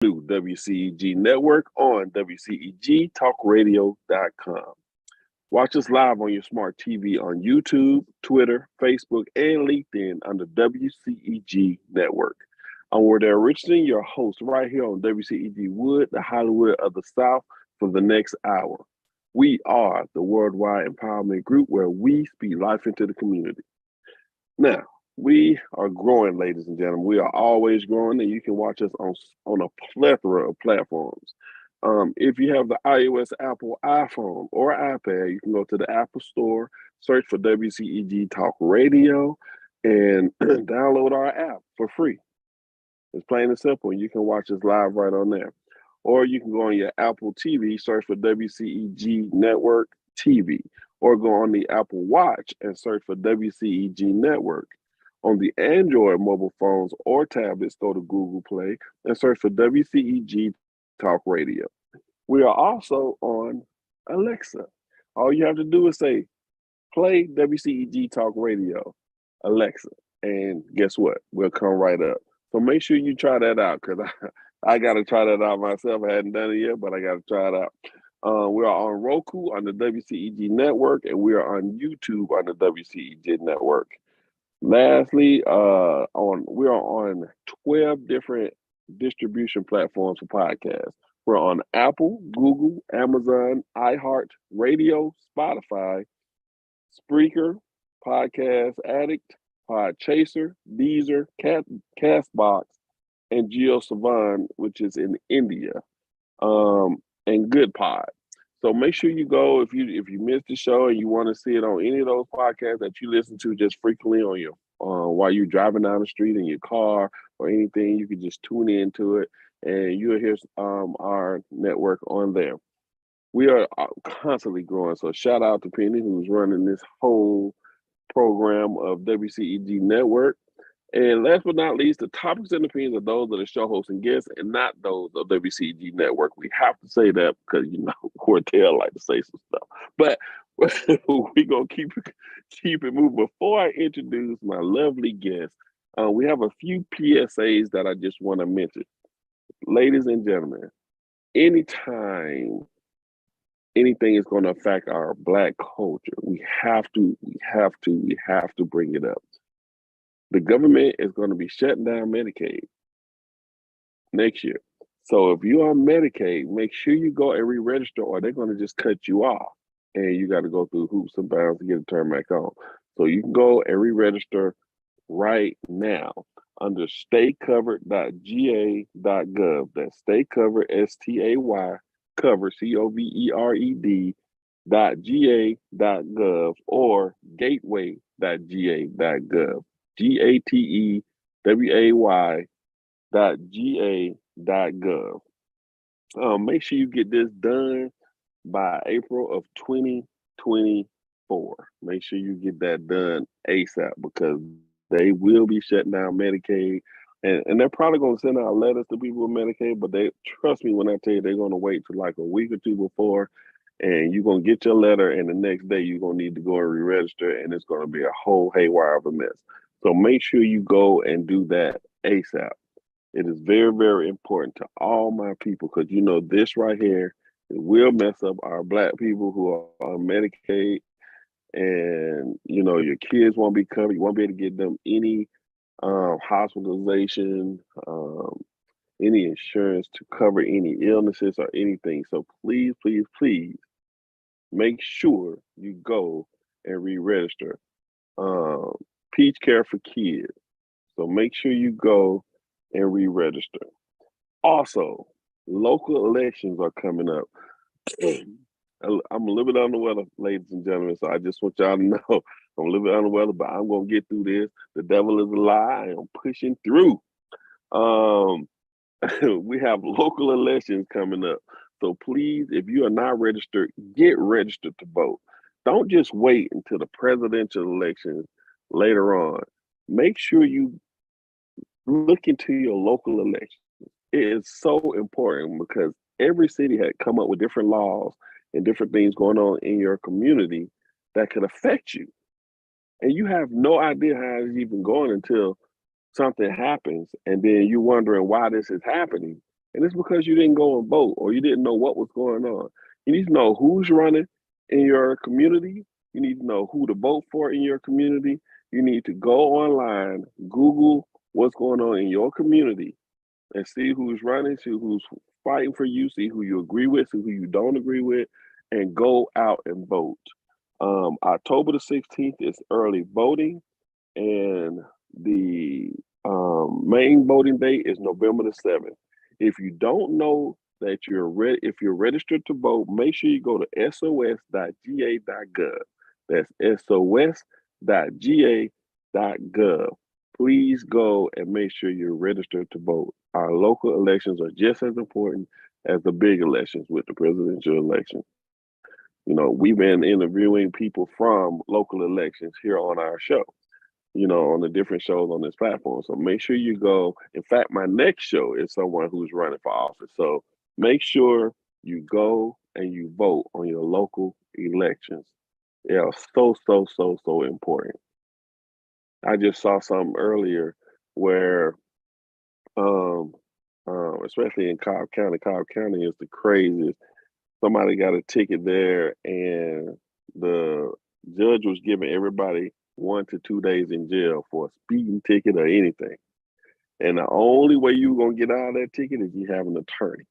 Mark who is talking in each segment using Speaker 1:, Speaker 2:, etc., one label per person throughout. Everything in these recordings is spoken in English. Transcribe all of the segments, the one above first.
Speaker 1: New WCEG Network on WCEG Watch us live on your smart TV on YouTube, Twitter, Facebook, and LinkedIn under WCEG Network. I'm Wardell Richardson, your host right here on WCEG The Hollywood of the South, for the next hour. We are the worldwide empowerment group where we speak life into the community. Now, we are growing, ladies and gentlemen. We are always growing, and you can watch us on a plethora of platforms. If you have the iOS, Apple, iPhone, or iPad, you can go to the Apple Store, search for WCEG Talk Radio, and download our app for free. It's plain and simple. You can watch us live right on there. Or you can go on your Apple TV, search for WCEG Network TV, or go on the Apple Watch and search for WCEG Network. On the Android mobile phones or tablets, go to Google Play and search for WCEG Talk Radio. We are also on Alexa. All you have to do is say, play WCEG Talk Radio, Alexa, and guess what? We'll come right up. So make sure you try that out, because I got to try that out myself. I hadn't done it yet, but I got to try it out. We are on Roku on the WCEG Network, and we are on YouTube on the WCEG Network. Lastly, we are on 12 different distribution platforms for podcasts. We're on Apple, Google, Amazon, iHeart Radio, Spotify, Spreaker, Podcast Addict, Podchaser, Deezer, Castbox, and JioSaavn, which is in India, and Goodpod. So make sure you go if you missed the show and you want to see it on any of those podcasts that you listen to just frequently on your while you're driving down the street in your car or anything. You can just tune into it and you'll hear our network on there. We are constantly growing. So shout out to Penny, who's running this whole program of WCEG Network. And last but not least, the topics and opinions of those of the show hosts and guests, and not those of WCEG Network. We have to say that because, Wardell like to say some stuff. But we're going to keep it moving. Before I introduce my lovely guest, we have a few PSAs that I just want to mention. Ladies and gentlemen, anytime anything is going to affect our Black culture, we have to bring it up. The government is going to be shutting down Medicaid next year. So if you're on Medicaid, make sure you go and re-register, or they're going to just cut you off. And you got to go through hoops and bounds to get it turned back on. So you can go and re-register right now under staycovered.ga.gov. That's staycovered, STAY, cover, COVERED.ga.gov, or gateway.ga.gov. GATEWAY.ga.gov. Make sure you get this done by April of 2024. Make sure you get that done ASAP, because they will be shutting down Medicaid. And they're probably going to send out letters to people with Medicaid, but they trust me when I tell you they're going to wait till like a week or two before, and you're going to get your letter, and the next day you're going to need to go and re-register, and it's going to be a whole haywire of a mess. So make sure you go and do that ASAP. It is very, very important to all my people, because this right here, it will mess up our Black people who are on Medicaid, and your kids won't be covered. You won't be able to get them any hospitalization, any insurance to cover any illnesses or anything. So please, please, please make sure you go and re-register. Peach Care for Kids. So make sure you go and re-register. Also, local elections are coming up. I'm a little bit under the weather, ladies and gentlemen, so I just want y'all to know I'm a little bit under the weather, but I'm going to get through this. The devil is a lie. I am pushing through. We have local elections coming up. So please, if you are not registered, get registered to vote. Don't just wait until the presidential elections later on. Make sure you look into your local elections. It is so important, because every city had come up with different laws and different things going on in your community that could affect you. And you have no idea how it's even going until something happens, and then you're wondering why this is happening. And it's because you didn't go and vote or you didn't know what was going on. You need to know who's running in your community. You need to know who to vote for in your community. You need to go online, Google what's going on in your community, and see who's running, see who's fighting for you, see who you agree with, see who you don't agree with, and go out and vote. October the 16th is early voting, and the main voting date is November the 7th. If you don't know that if you're registered to vote, make sure you go to sos.ga.gov. That's sos.ga.gov. Please go and make sure you're registered to vote. Our local elections are just as important as the big elections with the presidential election. You know, we've been interviewing people from local elections here on our show, you know, on the different shows on this platform. So make sure you go. In fact, my next show is someone who's running for office. So make sure you go and you vote on your local elections. They are so important. I just saw something earlier where, especially in Cobb County is the craziest. Somebody got a ticket there, and the judge was giving everybody 1 to 2 days in jail for a speeding ticket or anything. And the only way you're gonna get out of that ticket is you have an attorney.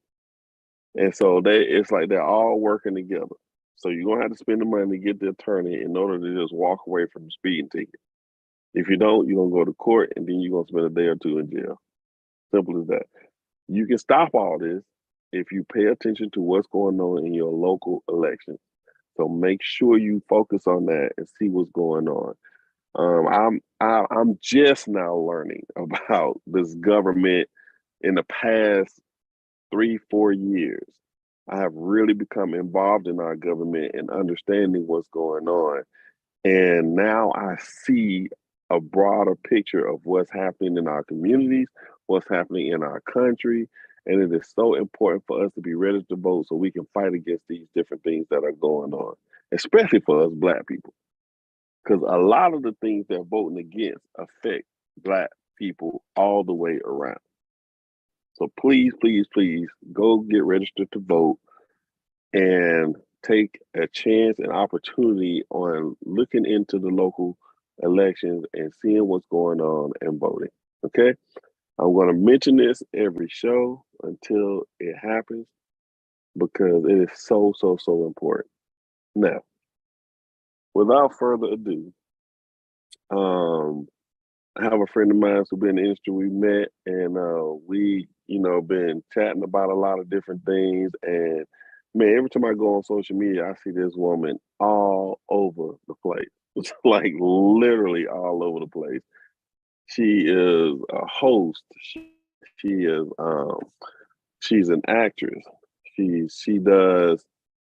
Speaker 1: And so it's like they're all working together. So you're gonna have to spend the money to get the attorney in order to just walk away from the speeding ticket. If you don't, you're gonna go to court and then you're gonna spend a day or two in jail. Simple as that. You can stop all this if you pay attention to what's going on in your local election. So make sure you focus on that and see what's going on. I'm just now learning about this government in the past 3-4 years. I have really become involved in our government and understanding what's going on. And now I see a broader picture of what's happening in our communities, what's happening in our country. And it is so important for us to be ready to vote so we can fight against these different things that are going on, especially for us Black people. Because a lot of the things they're voting against affect Black people all the way around. So please go get registered to vote and take a chance and opportunity on looking into the local elections and seeing what's going on and voting. Okay? I'm going to mention this every show until it happens because it is so important. Now, without further ado, I have a friend of mine who's been in the industry. We met and we, been chatting about a lot of different things. And man, every time I go on social media, I see this woman all over the place. It's like literally all over the place. She is a host. She is she's an actress. She does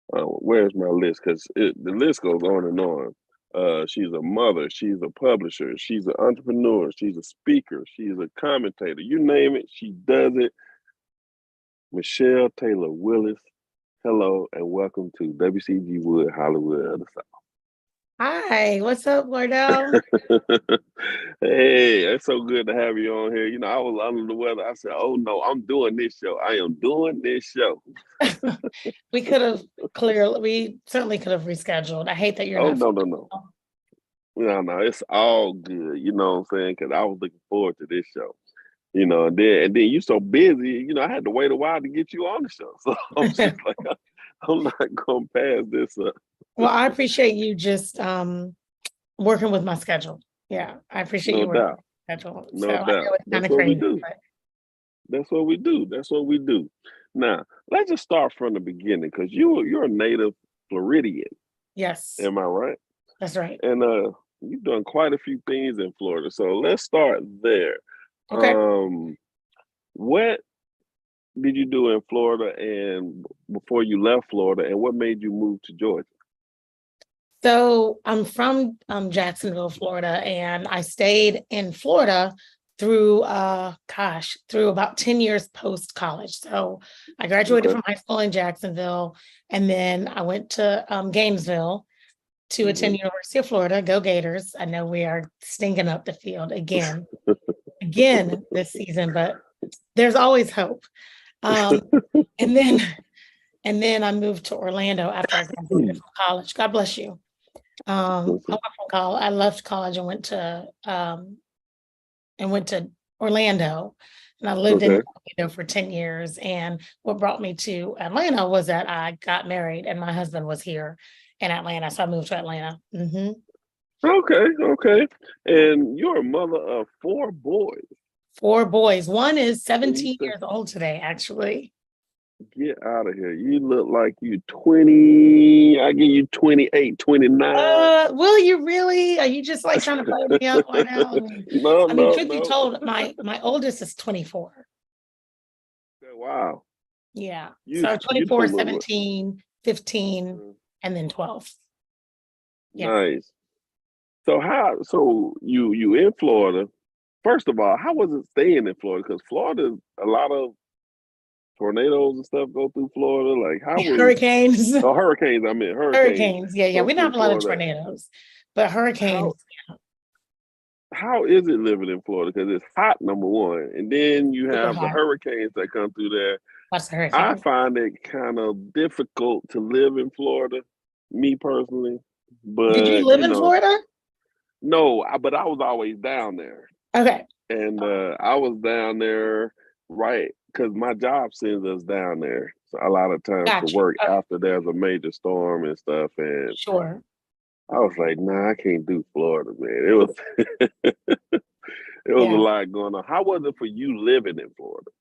Speaker 1: where's my list? Because the list goes on and on. She's a mother. She's a publisher. She's an entrepreneur. She's a speaker. She's a commentator. You name it, she does it. Michelle Taylor Willis, hello and welcome to WCEG Hollywood of the South.
Speaker 2: Hi, what's up, Wardell?
Speaker 1: Hey, it's so good to have you on here. I was under the weather. I said, oh no, I'm doing this show. I am doing this show.
Speaker 2: We certainly could have rescheduled. I hate that you're not.
Speaker 1: No. No, it's all good. You know what I'm saying? Because I was looking forward to this show. And then you're so busy, I had to wait a while to get you on the show. So I'm just like, I'm not going to pass this up.
Speaker 2: Well, I appreciate you just working with my schedule. Yeah, I appreciate you working with my schedule.
Speaker 1: No doubt. That's what we do. That's what we do. That's what we do. Now, let's just start from the beginning because you're a native Floridian.
Speaker 2: Yes.
Speaker 1: Am I right?
Speaker 2: That's right.
Speaker 1: And you've done quite a few things in Florida. So let's start there.
Speaker 2: Okay.
Speaker 1: What did you do in Florida and before you left Florida, and what made you move to Georgia?
Speaker 2: So I'm from Jacksonville, Florida, and I stayed in Florida through about 10 years post-college. So I graduated from high school in Jacksonville, and then I went to Gainesville to attend University of Florida. Go Gators. I know we are stinking up the field again this season, but there's always hope. Um, and then I moved to Orlando after I graduated from college. God bless you. I went from college. I left college and went to Orlando, and I lived in Orlando for 10 years. And what brought me to Atlanta was that I got married and my husband was here in Atlanta. So I moved to Atlanta.
Speaker 1: Okay. And you're a mother of 4 boys.
Speaker 2: 4 boys. One is 17 years old today, actually.
Speaker 1: Get out of here. You look like you 20. I give you 28, 29.
Speaker 2: Will you really? Are you just like trying to play me up right now? Truth be told, my oldest is 24.
Speaker 1: Wow.
Speaker 2: Yeah. So 24, 17, 15, and then 12.
Speaker 1: Yeah. Nice. So you in Florida. First of all, how was it staying in Florida? Because Florida, a lot of tornadoes and stuff go through Florida. Like how was
Speaker 2: hurricanes?
Speaker 1: Oh, hurricanes. I meant hurricanes.
Speaker 2: Yeah. We don't have a lot of tornadoes, but hurricanes.
Speaker 1: How is it living in Florida? Because it's hot, number one, and then you have the hurricanes that come through there.
Speaker 2: What's the hurricane?
Speaker 1: I find it kind of difficult to live in Florida, me personally. But
Speaker 2: did you live in Florida?
Speaker 1: No, but I was always down there.
Speaker 2: Okay.
Speaker 1: And I was down there, right, because my job sends us down there a lot of times to work after there's a major storm and stuff. And
Speaker 2: sure.
Speaker 1: I was like, nah, I can't do Florida, man. It was it was a lot going on. How was it for you living in Florida?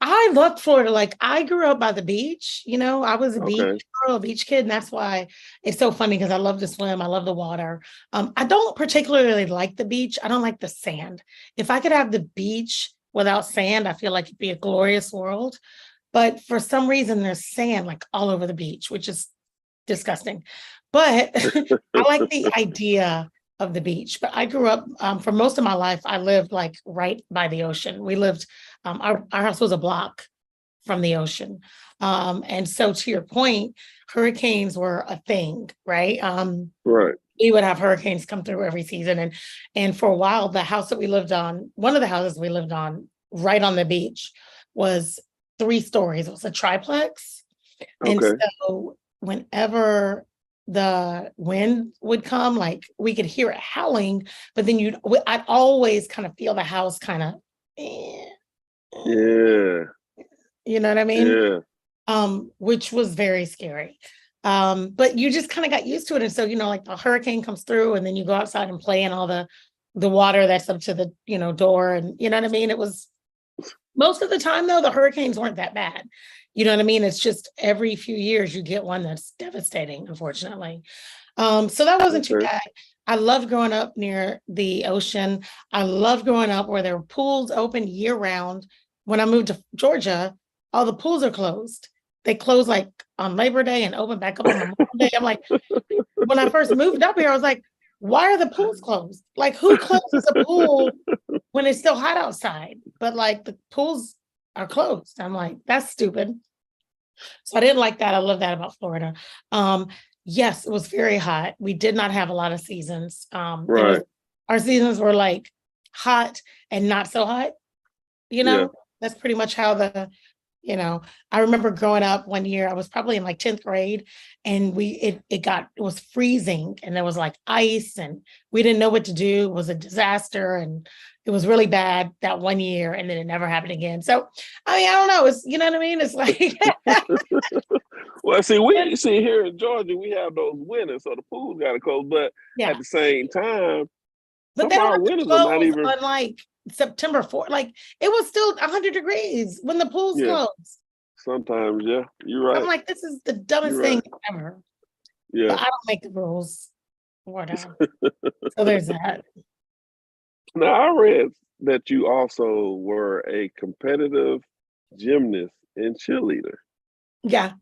Speaker 2: I loved Florida. Like I grew up by the beach, I was a beach girl, a beach kid. And that's why it's so funny because I love to swim. I love the water. I don't particularly like the beach. I don't like the sand. If I could have the beach without sand, I feel like it'd be a glorious world. But for some reason, there's sand like all over the beach, which is disgusting. But I like the idea of the beach. But I grew up, for most of my life, I lived like right by the ocean. We lived, our house was a block from the ocean. And so to your point, hurricanes were a thing, right?
Speaker 1: Right.
Speaker 2: We would have hurricanes come through every season. And for a while, the house that we lived on, one of the houses we lived on right on the beach was 3 stories. It was a triplex. And so whenever the wind would come, like we could hear it howling, but then I'd always kind of feel the house kind of,
Speaker 1: you know
Speaker 2: what I mean? Yeah. Which was very scary. But you just kind of got used to it. And so, like the hurricane comes through and then you go outside and play in all the water that's up to the, door. And you know what I mean? It was most of the time though, the hurricanes weren't that bad. You know what I mean? It's just every few years you get one that's devastating, unfortunately. So that wasn't too bad. I loved growing up near the ocean. I loved growing up where there were pools open year round. When I moved to Georgia, all the pools are closed. They close like on Labor Day and open back up on Memorial Day. I'm like, when I first moved up here, I was like, why are the pools closed? Like who closes a pool when it's still hot outside? But like the pools are closed. I'm like, that's stupid. So I didn't like that. I love that about Florida. Yes, it was very hot. We did not have a lot of seasons. Our seasons were like hot and not so hot. That's pretty much how I remember growing up one year, I was probably in like 10th grade and it was freezing and there was like ice and we didn't know what to do. It was a disaster and it was really bad that one year and then it never happened again. So, I don't know. It's, you know what I mean? It's like.
Speaker 1: Well, see here in Georgia, we have those winters, so the pool's got to close. But at the same time,
Speaker 2: but they don't have to close on like September 4th. Like it was still 100 degrees when the pool's closed.
Speaker 1: Sometimes, yeah, you're right.
Speaker 2: I'm like, this is the dumbest thing ever. Yeah, but I don't make the rules. Whatever. So there's that.
Speaker 1: Now I read that you also were a competitive gymnast and cheerleader.
Speaker 2: Yeah.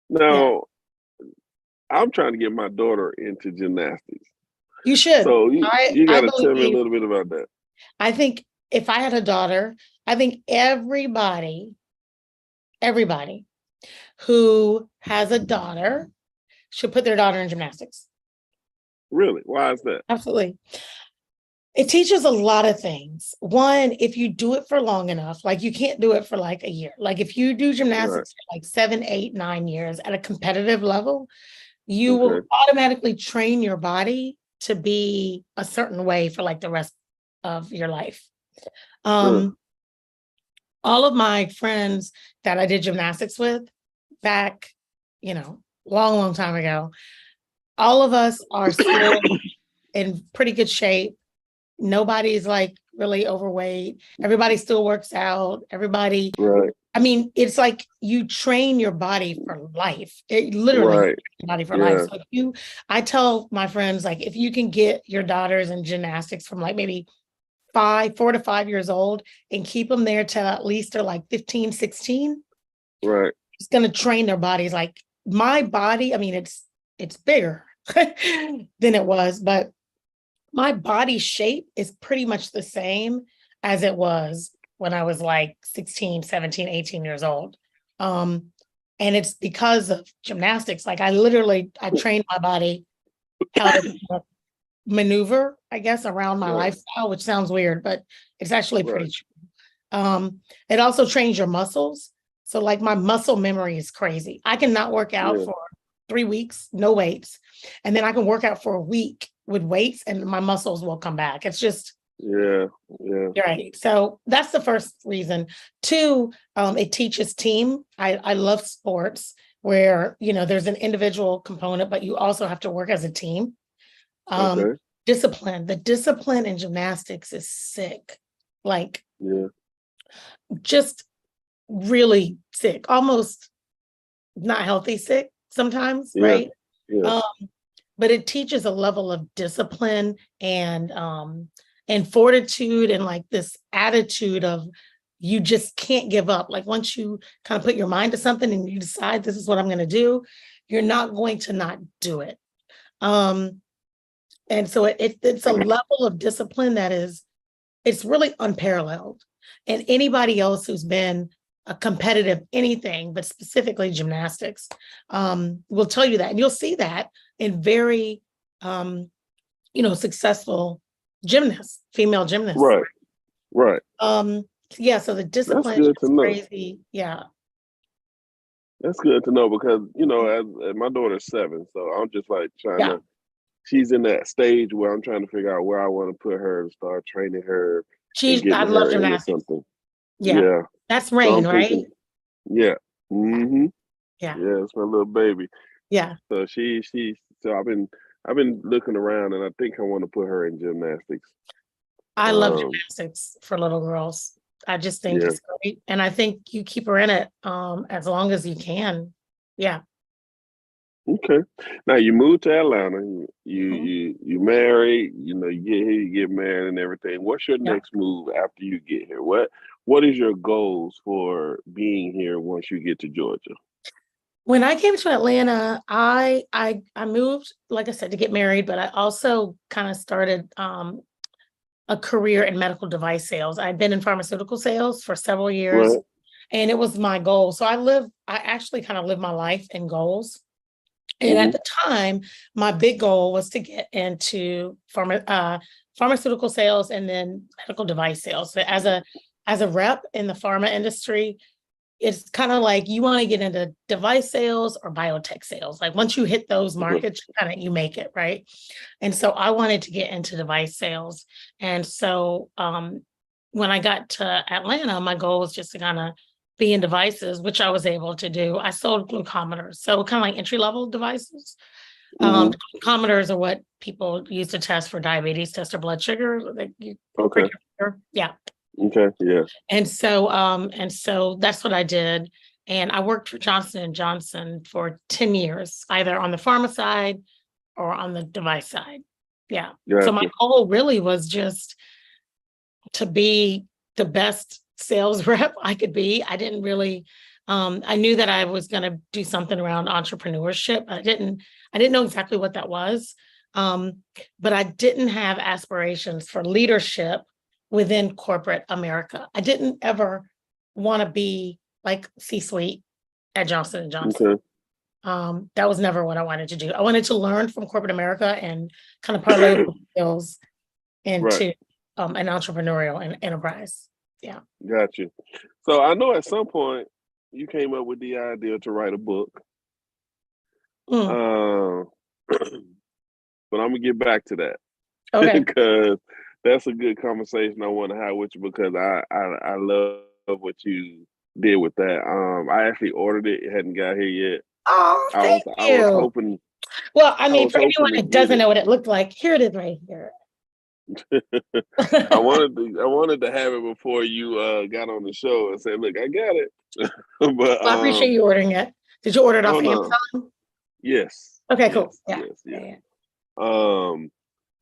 Speaker 1: Now, I'm trying to get my daughter into gymnastics.
Speaker 2: You should.
Speaker 1: So you got to tell me a little bit about that.
Speaker 2: I think if I had a daughter, I think everybody who has a daughter should put their daughter in gymnastics.
Speaker 1: Really? Why is that?
Speaker 2: Absolutely. It teaches a lot of things. One, if you do it for long enough, like you can't do it for like a year. Like if you do gymnastics for like 7, 8, 9 years at a competitive level, you will automatically train your body to be a certain way for like the rest of your life. All of my friends that I did gymnastics with back, long time ago, all of us are still in pretty good shape. Nobody's like really overweight. Everybody still works out. Everybody, I mean, it's like you train your body for life. It literally your body for life. So I tell my friends, like, if you can get your daughters in gymnastics from like maybe 4 to 5 years old and keep them there till at least they're like 15, 16. It's going to train their bodies. Like my body, I mean, it's bigger than it was, but my body shape is pretty much the same as it was when I was like 16, 17, 18 years old. And it's because of gymnastics. Like I trained my body how to maneuver, I guess, around my lifestyle, which sounds weird, but it's actually pretty true. It also trains your muscles. So like my muscle memory is crazy. I cannot work out for 3 weeks, no weights. And then I can work out for a week with weights and my muscles will come back. It's just, right. So that's the first reason. 2, it teaches team. I love sports where, there's an individual component, but you also have to work as a team. Discipline. The discipline in gymnastics is sick. Like, just really sick, almost not healthy sick sometimes, right? But it teaches a level of discipline and fortitude and like this attitude of you just can't give up. Like once you kind of put your mind to something and you decide this is what I'm going to do, you're not going to not do it. And so it's a level of discipline that it's really unparalleled. And anybody else who's been a competitive anything, but specifically gymnastics, will tell you that. And you'll see that in very, successful gymnasts, female gymnasts.
Speaker 1: Right.
Speaker 2: So the discipline is crazy. Yeah.
Speaker 1: That's good to know because, as my daughter's 7, so I'm just like trying to, she's in that stage where I'm trying to figure out where I want to put her to start training her.
Speaker 2: I love gymnastics. Yeah. That's Rain, so right?
Speaker 1: Thinking, yeah. It's my little baby.
Speaker 2: Yeah.
Speaker 1: So so I've been looking around and I think I want to put her in gymnastics.
Speaker 2: I love gymnastics for little girls. I just think it's great. And I think you keep her in it as long as you can. Yeah.
Speaker 1: Okay. Now you moved to Atlanta. You married. You get here, you get married, and everything. What's your next move after you get here? What is your goals for being here once you get to Georgia?
Speaker 2: When I came to Atlanta, I moved, like I said, to get married, but I also kind of started a career in medical device sales. I'd been in pharmaceutical sales for several years, and it was my goal. So I actually kind of live my life in goals. And at the time, my big goal was to get into pharmaceutical sales and then medical device sales. So as a rep in the pharma industry, it's kind of like you want to get into device sales or biotech sales. Like once you hit those markets, you make it, right? And so I wanted to get into device sales. And so when I got to Atlanta, my goal was just to kind of be in devices, which I was able to do. I sold glucometers, so kind of like entry-level devices. Glucometers are what people use to test for diabetes, test their blood sugar. Yeah.
Speaker 1: Okay. Yeah.
Speaker 2: And so that's what I did. And I worked for Johnson & Johnson for 10 years, either on the pharma side or on the device side. Yeah. So my goal really was just to be the best sales rep I could be. I didn't really, I knew that I was going to do something around entrepreneurship. I didn't know exactly what that was. But I didn't have aspirations for leadership within corporate America. I didn't ever want to be like C-suite at Johnson & Johnson. That was never what I wanted to do. I wanted to learn from corporate America and kind of parlay those skills into an entrepreneurial enterprise. Yeah.
Speaker 1: Got you. So I know at some point you came up with the idea to write a book.
Speaker 2: Mm.
Speaker 1: But I'm gonna get back to that.
Speaker 2: Okay.
Speaker 1: Because that's a good conversation I want to have with you, because I love what you did with that. I actually ordered it. It hadn't got here yet.
Speaker 2: Oh, thank
Speaker 1: I was
Speaker 2: you.
Speaker 1: hoping.
Speaker 2: Well, I
Speaker 1: I
Speaker 2: mean,
Speaker 1: was
Speaker 2: for
Speaker 1: hoping
Speaker 2: anyone
Speaker 1: to
Speaker 2: that
Speaker 1: get
Speaker 2: doesn't
Speaker 1: it.
Speaker 2: know what it looked like, here it is right here.
Speaker 1: I wanted to have it before you got on the show and say, "Look, I got it." But
Speaker 2: Well, I appreciate you ordering it. Did you order it off
Speaker 1: oh no,
Speaker 2: Amazon?
Speaker 1: yes,
Speaker 2: Okay, cool.
Speaker 1: yes,
Speaker 2: Yeah.
Speaker 1: yes, yes.
Speaker 2: Yeah.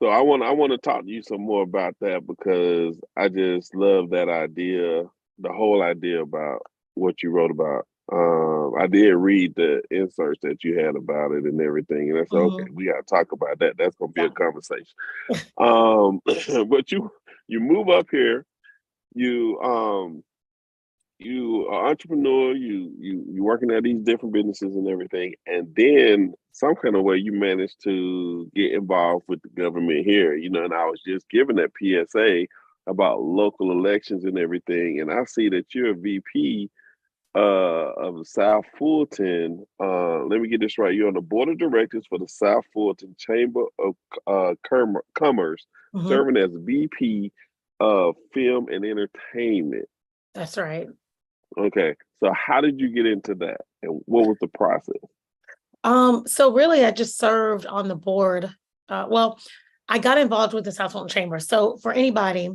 Speaker 1: So I want to talk to you some more about that, because I just love that idea, the whole idea about what you wrote about. I did read the inserts that you had about it and everything, and I said, okay, we got to talk about that. That's gonna be a conversation. But you move up here, you you are entrepreneur, you working at these different businesses and everything, and then some kind of way you managed to get involved with the government here, and I was just given that PSA about local elections and everything, and I see that you're a VP of the South Fulton. Let me get this right. You're on the board of directors for the South Fulton Chamber of Commerce,
Speaker 2: Mm-hmm.
Speaker 1: serving as VP of Film and Entertainment.
Speaker 2: That's right.
Speaker 1: Okay, so how did you get into that, and what was the process?
Speaker 2: So really, I just served on the board. Well, I got involved with the South Fulton Chamber. So for anybody,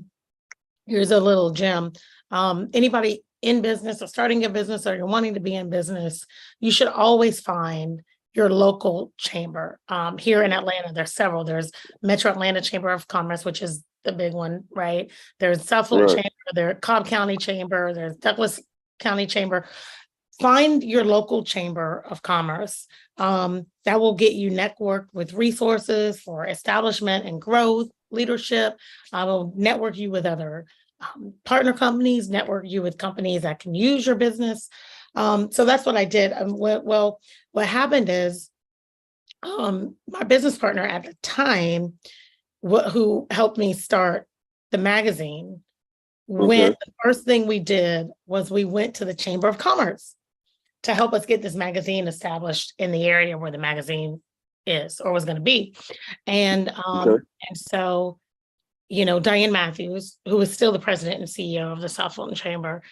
Speaker 2: here's a little gem. Anybody in business or starting a business, or you're wanting to be in business, you should always find your local chamber. Here in Atlanta, there's several. There's Metro Atlanta Chamber of Commerce, which is the big one, right? There's South Fulton
Speaker 1: Right.
Speaker 2: Chamber, there's Cobb County Chamber, there's Douglas County Chamber. Find your local chamber of commerce. That will get you networked with resources for establishment and growth, leadership. I will network you with other partner companies, network you with companies that can use your business. So that's what I did. What happened is my business partner at the time, who helped me start the magazine, the first thing we did was we went to the Chamber of Commerce to help us get this magazine established in the area where the magazine is or was going to be. And so, Diane Matthews, who is still the president and CEO of the South Fulton Chamber,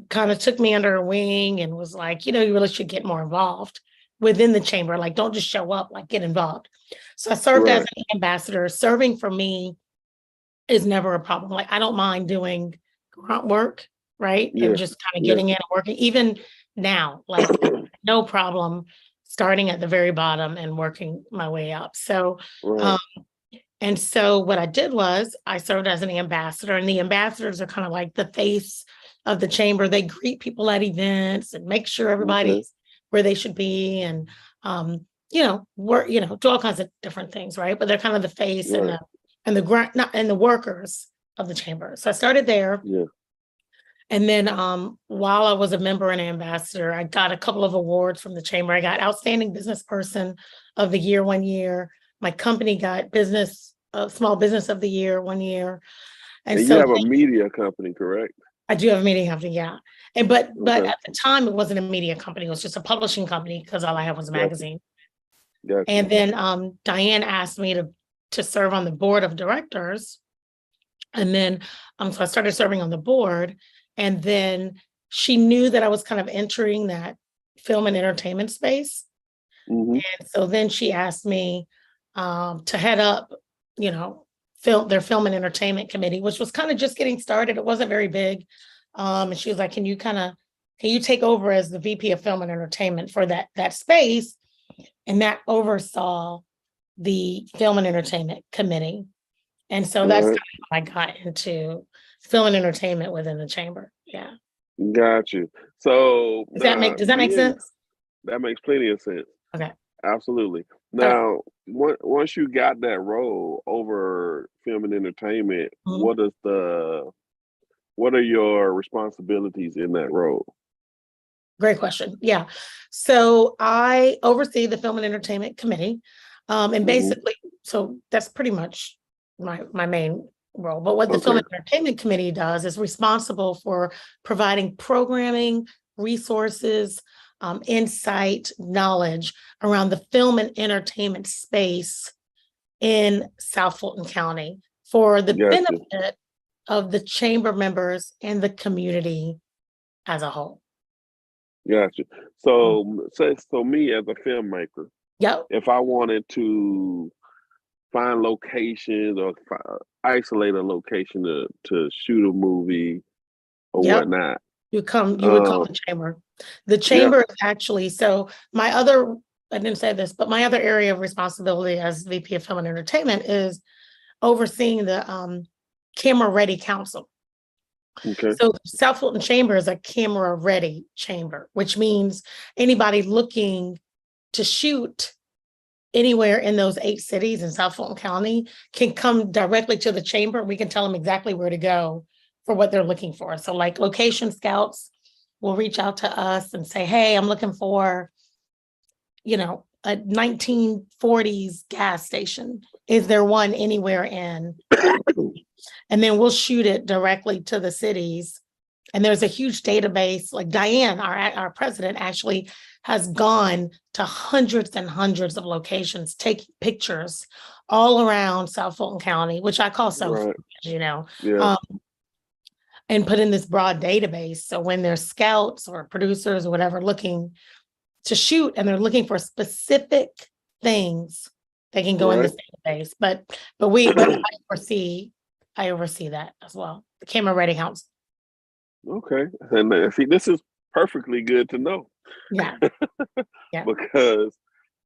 Speaker 2: kind of took me under her wing and was like, you really should get more involved within the chamber. Like, don't just show up, like, get involved. So I served as an ambassador. Serving for me is never a problem. Like, I don't mind doing grunt work, right? And just kind of getting in and working. Even now, like, no problem starting at the very bottom and working my way up. So, and so what I did was I served as an ambassador, and the ambassadors are kind of like the face of the chamber. They greet people at events and make sure everybody's where they should be, and work, do all kinds of different things, right? But they're kind of the face and the grunt, and the workers of the chamber. So I started there. And then while I was a member and ambassador, I got a couple of awards from the chamber. I got Outstanding Business Person of the Year one year. My company got Small Business of the Year one year.
Speaker 1: And so you have a media company, correct?
Speaker 2: I do have a media company, yeah. But at the time, it wasn't a media company. It was just a publishing company, because all I had was a magazine. And then Diane asked me to serve on the board of directors. And then so I started serving on the board. And then she knew that I was kind of entering that film and entertainment space. And so then she asked me to head up, their film and entertainment committee, which was kind of just getting started. It wasn't very big. And she was like, can you take over as the VP of film and entertainment for that space? And that oversaw the film and entertainment committee. And so that's kind of how I got into film and entertainment within the chamber. Yeah.
Speaker 1: Got you. So
Speaker 2: does that make sense?
Speaker 1: That makes plenty of sense.
Speaker 2: Okay.
Speaker 1: Absolutely. Now, once you got that role over film and entertainment, what are your responsibilities in that role?
Speaker 2: Great question. Yeah. So I oversee the film and entertainment committee. And basically, so that's pretty much my main role. But what the Film and Entertainment Committee does is responsible for providing programming, resources, insight, knowledge around the film and entertainment space in South Fulton County for the benefit of the chamber members and the community as a whole.
Speaker 1: Gotcha. So, so me as a filmmaker, if I wanted to find locations or isolate a location to shoot a movie or whatnot,
Speaker 2: you would call the chamber. The chamber is actually, so I didn't say this, but my other area of responsibility as VP of Film and Entertainment is overseeing the Camera Ready Council.
Speaker 1: Okay.
Speaker 2: So South Fulton Chamber is a camera ready chamber, which means anybody looking to shoot anywhere in those 8 cities in South Fulton County can come directly to the chamber. We can tell them exactly where to go for what they're looking for. So like location scouts will reach out to us and say, hey, I'm looking for, a 1940s gas station. Is there one anywhere in? And then we'll shoot it directly to the cities. And there's a huge database, like Diane, our president, actually has gone to hundreds and hundreds of locations, taking pictures all around South Fulton County, which I call South Fulton, and put in this broad database. So when there's scouts or producers or whatever looking to shoot and they're looking for specific things, they can go in this database. But I oversee that as well. The Camera Ready Council.
Speaker 1: Okay. And see, this is perfectly good to know.
Speaker 2: Yeah.
Speaker 1: Because,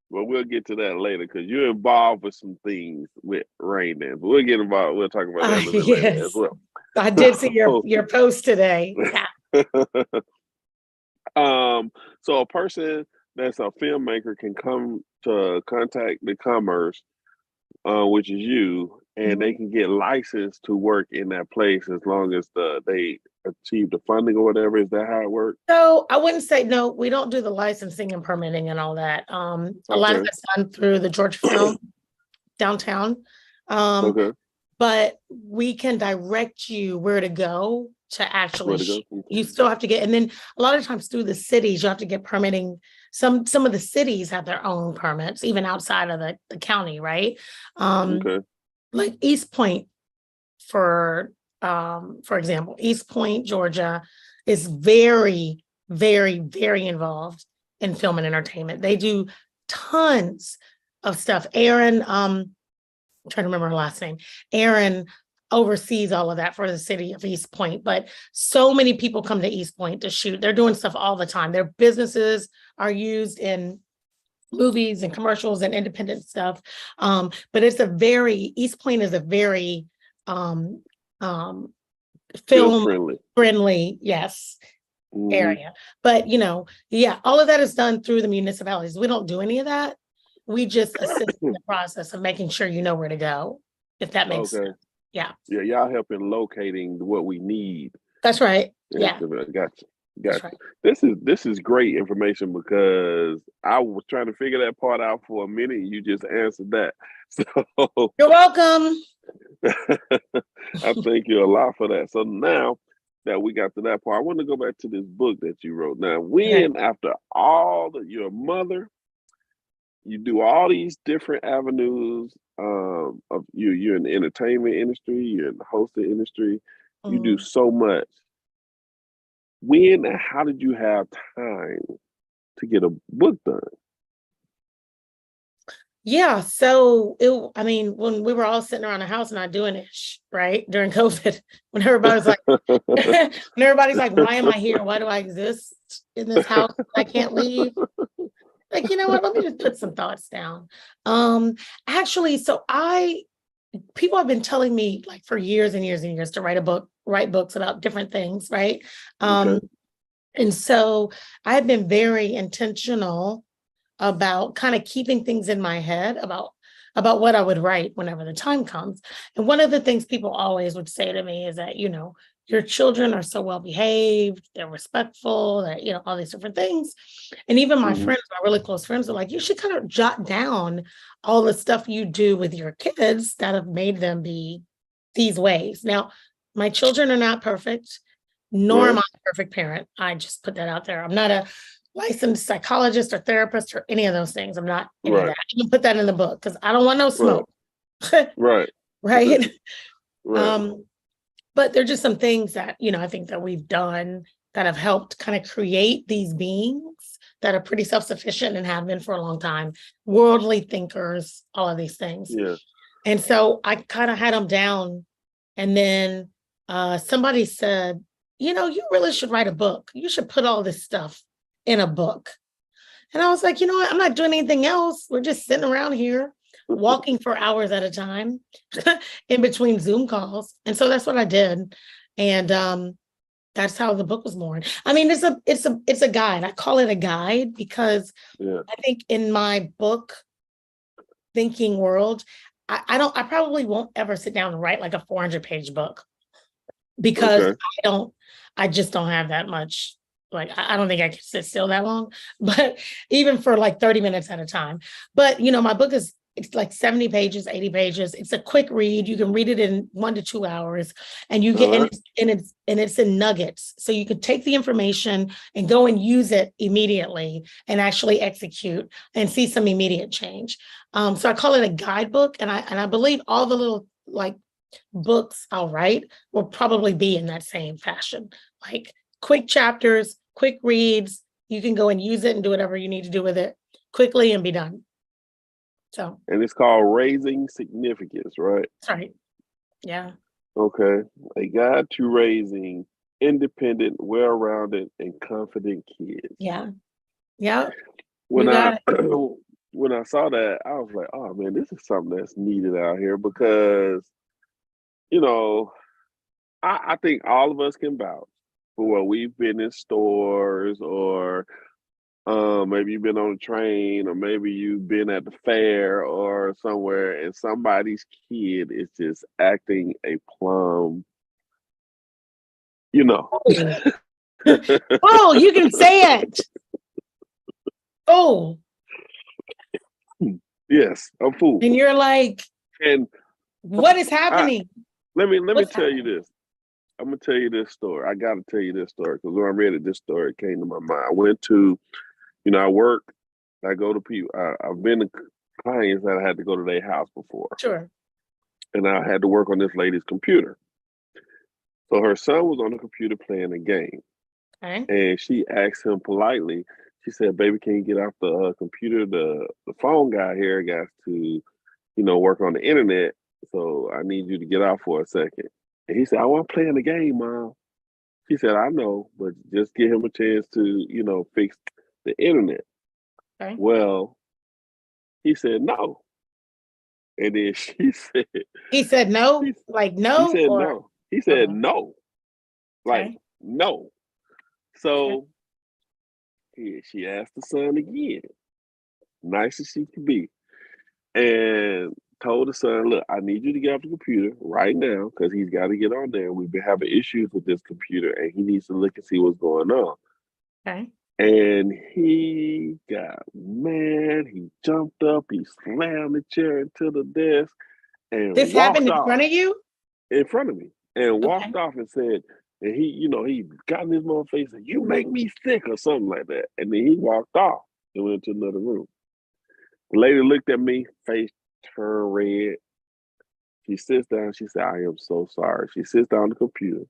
Speaker 1: well, we'll get to that later because you're involved with some things with Rain Dance. We'll get involved. We'll talk about that a little later as well.
Speaker 2: I did see your post today. Yeah.
Speaker 1: So a person that's a filmmaker can come to contact the Commerce, which is you, and they can get licensed to work in that place as long as they achieve the funding or whatever. Is that how it works?
Speaker 2: So I wouldn't say, no, we don't do the licensing and permitting and all that. A lot of that's done through the Georgia Film downtown. But we can direct you where to go to actually, you still have to get, and then a lot of times through the cities, you have to get permitting. Some of the cities have their own permits, even outside of the county, right? Like East Point, for example, East Point, Georgia is very, very, very involved in film and entertainment. They do tons of stuff. Aaron, I'm trying to remember her last name. Aaron oversees all of that for the city of East Point, but so many people come to East Point to shoot. They're doing stuff all the time. Their businesses are used in movies and commercials and independent stuff. But East Point is a very film friendly, yes, area. But all of that is done through the municipalities. We don't do any of that. We just assist in the process of making sure you know where to go, if that makes sense. Yeah.
Speaker 1: Yeah, y'all helping locating what we need.
Speaker 2: That's right. Yeah.
Speaker 1: Gotcha.
Speaker 2: Right.
Speaker 1: This is great information because I was trying to figure that part out for a minute. And you just answered that. So
Speaker 2: you're welcome.
Speaker 1: I thank you a lot for that. So now that we got to that part, I want to go back to this book that you wrote. Now, after all that you're a mother, you do all these different avenues of you're in the entertainment industry, you're in the hosting industry, you do so much. When and how did you have time to get a book done?
Speaker 2: Yeah, so when we were all sitting around the house not doing it, right, during COVID, when everybody's like, why am I here? Why do I exist in this house? I can't leave. Like, you know what? Let me just put some thoughts down. Actually, so people have been telling me like for years and years and years to write books about different things, right? And so I've been very intentional about kind of keeping things in my head about what I would write whenever the time comes. And one of the things people always would say to me is that, your children are so well behaved, they're respectful, that, all these different things. And even my friends, my really close friends, are like, you should kind of jot down all the stuff you do with your kids that have made them be these ways. Now, my children are not perfect, nor am I a perfect parent. I just put that out there. I'm not a licensed psychologist or therapist or any of those things. I'm not any of that. I can put that in the book because I don't want no smoke.
Speaker 1: Right.
Speaker 2: Right. But there are just some things that, I think that we've done that have helped kind of create these beings that are pretty self-sufficient and have been for a long time, worldly thinkers, all of these things.
Speaker 1: Yeah.
Speaker 2: And so I kind of had them down. And then somebody said, you really should write a book. You should put all this stuff in a book. And I was like, you know what? I'm not doing anything else. We're just sitting around here walking for hours at a time in between Zoom calls. And so that's what I did. And that's how the book was born. I mean, it's a guide. I call it a guide because I think in my book thinking world, I probably won't ever sit down and write like a 400-page book because I just don't have that much. Like, I don't think I can sit still that long, but even for like 30 minutes at a time. But, my book it's like 70 pages, 80 pages. It's a quick read. You can read it in 1 to 2 hours and you get, and it's in nuggets. So you could take the information and go and use it immediately and actually execute and see some immediate change. So I call it a guidebook. And I believe all the little like books I'll write will probably be in that same fashion, like quick chapters, quick reads. You can go and use it and do whatever you need to do with it quickly and be done. So.
Speaker 1: And it's called Raising Significance, right?
Speaker 2: That's right. Yeah.
Speaker 1: Okay. A guide to raising independent, well-rounded, and confident kids.
Speaker 2: Yeah. Yeah.
Speaker 1: When I saw that, I was like, oh man, this is something that's needed out here because, I think all of us can vouch for what we've been in stores or maybe you've been on a train or maybe you've been at the fair or somewhere and somebody's kid is just acting a plum,
Speaker 2: Oh, you can say it. Oh.
Speaker 1: Yes, a fool.
Speaker 2: And you're like,
Speaker 1: and
Speaker 2: what is happening?
Speaker 1: Let me tell you this. I'm gonna tell you this story. I gotta tell you this story because when I read it, this story came to my mind. I went to, I work, I go to people. I've been to clients that I had to go to their house before.
Speaker 2: Sure.
Speaker 1: And I had to work on this lady's computer. So her son was on the computer playing a game.
Speaker 2: Okay.
Speaker 1: And she asked him politely, she said, baby, can you get off the computer? The phone guy here got to, work on the internet. So I need you to get off for a second. And he said, I want to play in the game, Mom. She said, I know, but just give him a chance to, fix the internet.
Speaker 2: Okay.
Speaker 1: Well, he said no. And then she said...
Speaker 2: He said no? Like no?
Speaker 1: He said no. He said no. Like, no. So she asked the son again, nice as she could be, and told the son, look, I need you to get off the computer right now because he's got to get on there. We've been having issues with this computer and he needs to look and see what's going on.
Speaker 2: Okay.
Speaker 1: And he got mad. He jumped up. He slammed the chair into the desk and
Speaker 2: this happened in front of you?
Speaker 1: In front of me. And walked off and said, and he got in his mom face and you make me sick or something like that. And then he walked off and went to another room. The lady looked at me, face turned red. She sits down. She said, I am so sorry. She sits down on the computer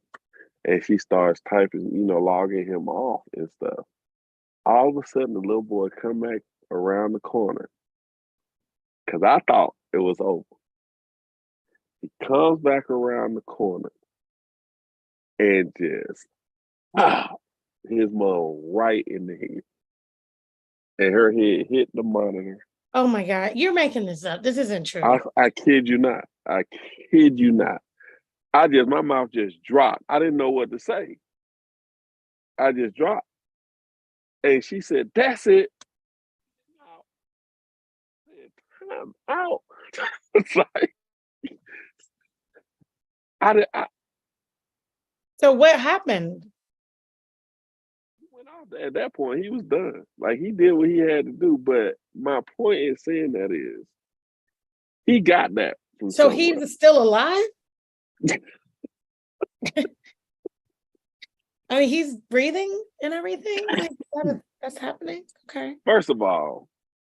Speaker 1: and she starts typing, logging him off and stuff. All of a sudden, the little boy come back around the corner because I thought it was over. He comes back around the corner and just his mom right in the head. And her head hit the monitor.
Speaker 2: Oh my God, you're making this up. This isn't true.
Speaker 1: I kid you not. I kid you not. My mouth just dropped. I didn't know what to say. I just dropped. And she said, that's it. I'm out. It's like,
Speaker 2: so what happened?
Speaker 1: He went off at that point. He was done. Like, he did what he had to do. But my point in saying that is, he got that from
Speaker 2: So
Speaker 1: somewhere.
Speaker 2: he's still alive? I mean, he's breathing and everything. Like that's happening. Okay.
Speaker 1: First of all,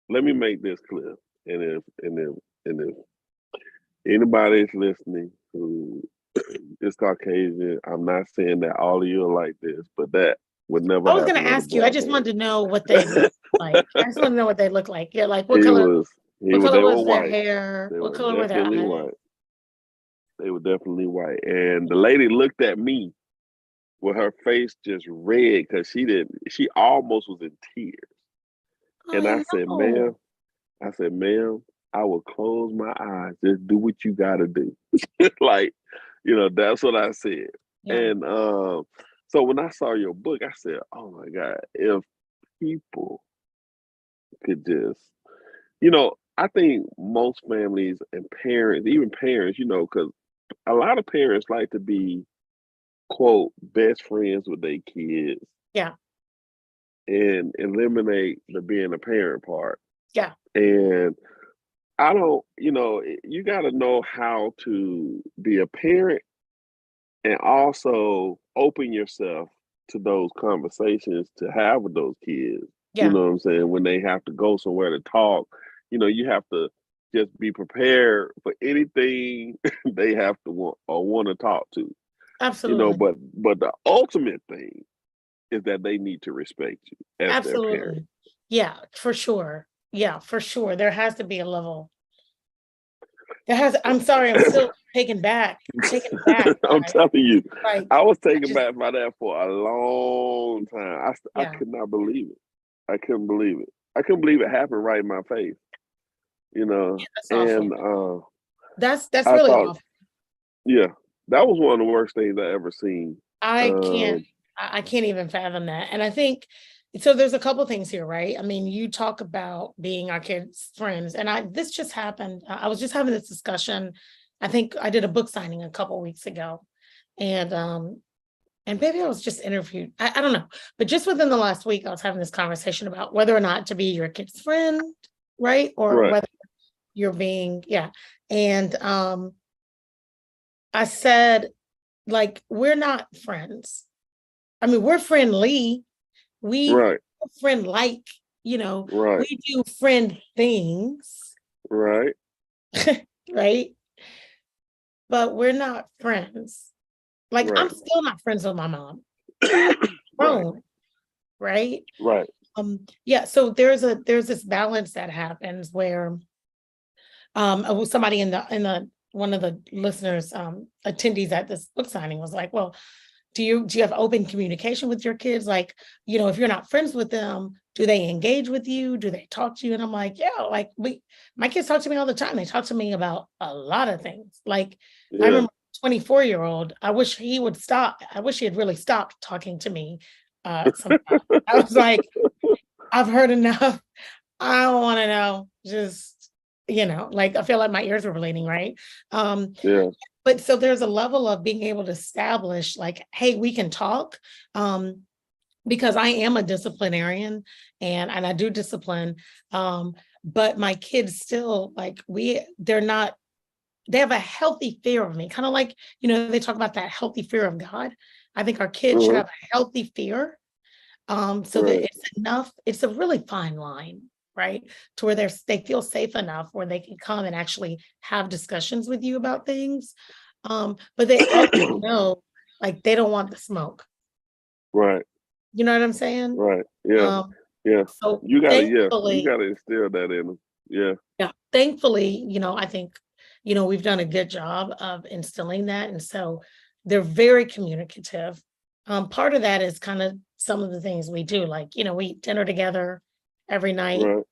Speaker 1: let me make this clear. And if anybody is listening who is Caucasian, I'm not saying that all of you are like this, but that would never
Speaker 2: I was going
Speaker 1: happen
Speaker 2: to
Speaker 1: on the
Speaker 2: ask you. I just wanted to know what they look like. I just want to know what they look like. Yeah, like what color?
Speaker 1: They
Speaker 2: What color
Speaker 1: were
Speaker 2: was their
Speaker 1: white.
Speaker 2: hair?
Speaker 1: They
Speaker 2: What
Speaker 1: were
Speaker 2: color were their
Speaker 1: definitely
Speaker 2: eyes?
Speaker 1: white. They were definitely white. And the lady looked at me with her face just red because she almost was in tears. And
Speaker 2: I know.
Speaker 1: I said, ma'am, I will close my eyes. Just do what you gotta do. Like, that's what I said.
Speaker 2: Yeah.
Speaker 1: And so when I saw your book, I said, oh my God, if people could just, I think most families and parents, even parents, because a lot of parents like to be, quote, best friends with their kids
Speaker 2: Yeah.
Speaker 1: and eliminate the being a parent part.
Speaker 2: Yeah.
Speaker 1: And I don't, you got to know how to be a parent and also open yourself to those conversations to have with those kids. You
Speaker 2: Yeah.
Speaker 1: know what I'm saying? When they have to go somewhere to talk, you have to just be prepared for anything they have to want to talk to.
Speaker 2: Absolutely.
Speaker 1: But the ultimate thing is that they need to respect you as their parent.
Speaker 2: Absolutely. Yeah, for sure. Yeah, for sure. There has to be a level. I'm sorry, I'm still taken back.
Speaker 1: I'm telling you,
Speaker 2: Like,
Speaker 1: I was taken back by that for a long time. I
Speaker 2: yeah.
Speaker 1: could not believe it. I couldn't believe it. I couldn't believe it happened right in my face.
Speaker 2: Yeah, that's
Speaker 1: And
Speaker 2: awful. That's
Speaker 1: I
Speaker 2: really
Speaker 1: thought,
Speaker 2: awful.
Speaker 1: yeah, that was one of the worst things I ever seen.
Speaker 2: I can't even fathom that. And I think so there's a couple things here, right? I mean, you talk about being our kids' friends, and this just happened. I was just having this discussion. I think I did a book signing a couple weeks ago, and maybe I was just interviewed. I don't know, but just within the last week, I was having this conversation about whether or not to be your kid's friend, right? Or
Speaker 1: Right.
Speaker 2: whether you're being, yeah. And I said, like, we're not friends. I mean, we're friendly. We
Speaker 1: Right.
Speaker 2: friend like,
Speaker 1: Right.
Speaker 2: we do friend things,
Speaker 1: Right.
Speaker 2: right? But we're not friends. Like, I'm
Speaker 1: Right.
Speaker 2: still not friends with my mom.
Speaker 1: Right.
Speaker 2: Right?
Speaker 1: Right.
Speaker 2: Yeah, so there's this balance that happens where somebody in the one of the listeners attendees at this book signing was like, well, do you have open communication with your kids? Like, if you're not friends with them, do they engage with you? Do they talk to you? And I'm like, yeah, like my kids talk to me all the time. They talk to me about a lot of things. Like, I
Speaker 1: Yeah.
Speaker 2: remember 24-year-old, I wish he would stop. I wish he had really stopped talking to me. Sometimes I was like, I've heard enough. I don't want to know. Just, like I feel like my ears were bleeding, right?
Speaker 1: Yeah.
Speaker 2: But so there's a level of being able to establish like, hey, we can talk. Because I am a disciplinarian and I do discipline. But my kids still like they have a healthy fear of me, kind of like, they talk about that healthy fear of God. I think our kids should have a healthy fear. So that it's a really fine line, right? To where they feel safe enough where they can come and actually have discussions with you about things. But they also know like they don't want the smoke.
Speaker 1: Right.
Speaker 2: You know what I'm saying?
Speaker 1: Right. Yeah. Yeah.
Speaker 2: So
Speaker 1: You
Speaker 2: thankfully,
Speaker 1: gotta instill that in them. Yeah.
Speaker 2: yeah, thankfully, I think, we've done a good job of instilling that. And so they're very communicative. Part of that is kind of some of the things we do, like, we eat dinner together every night.
Speaker 1: Right.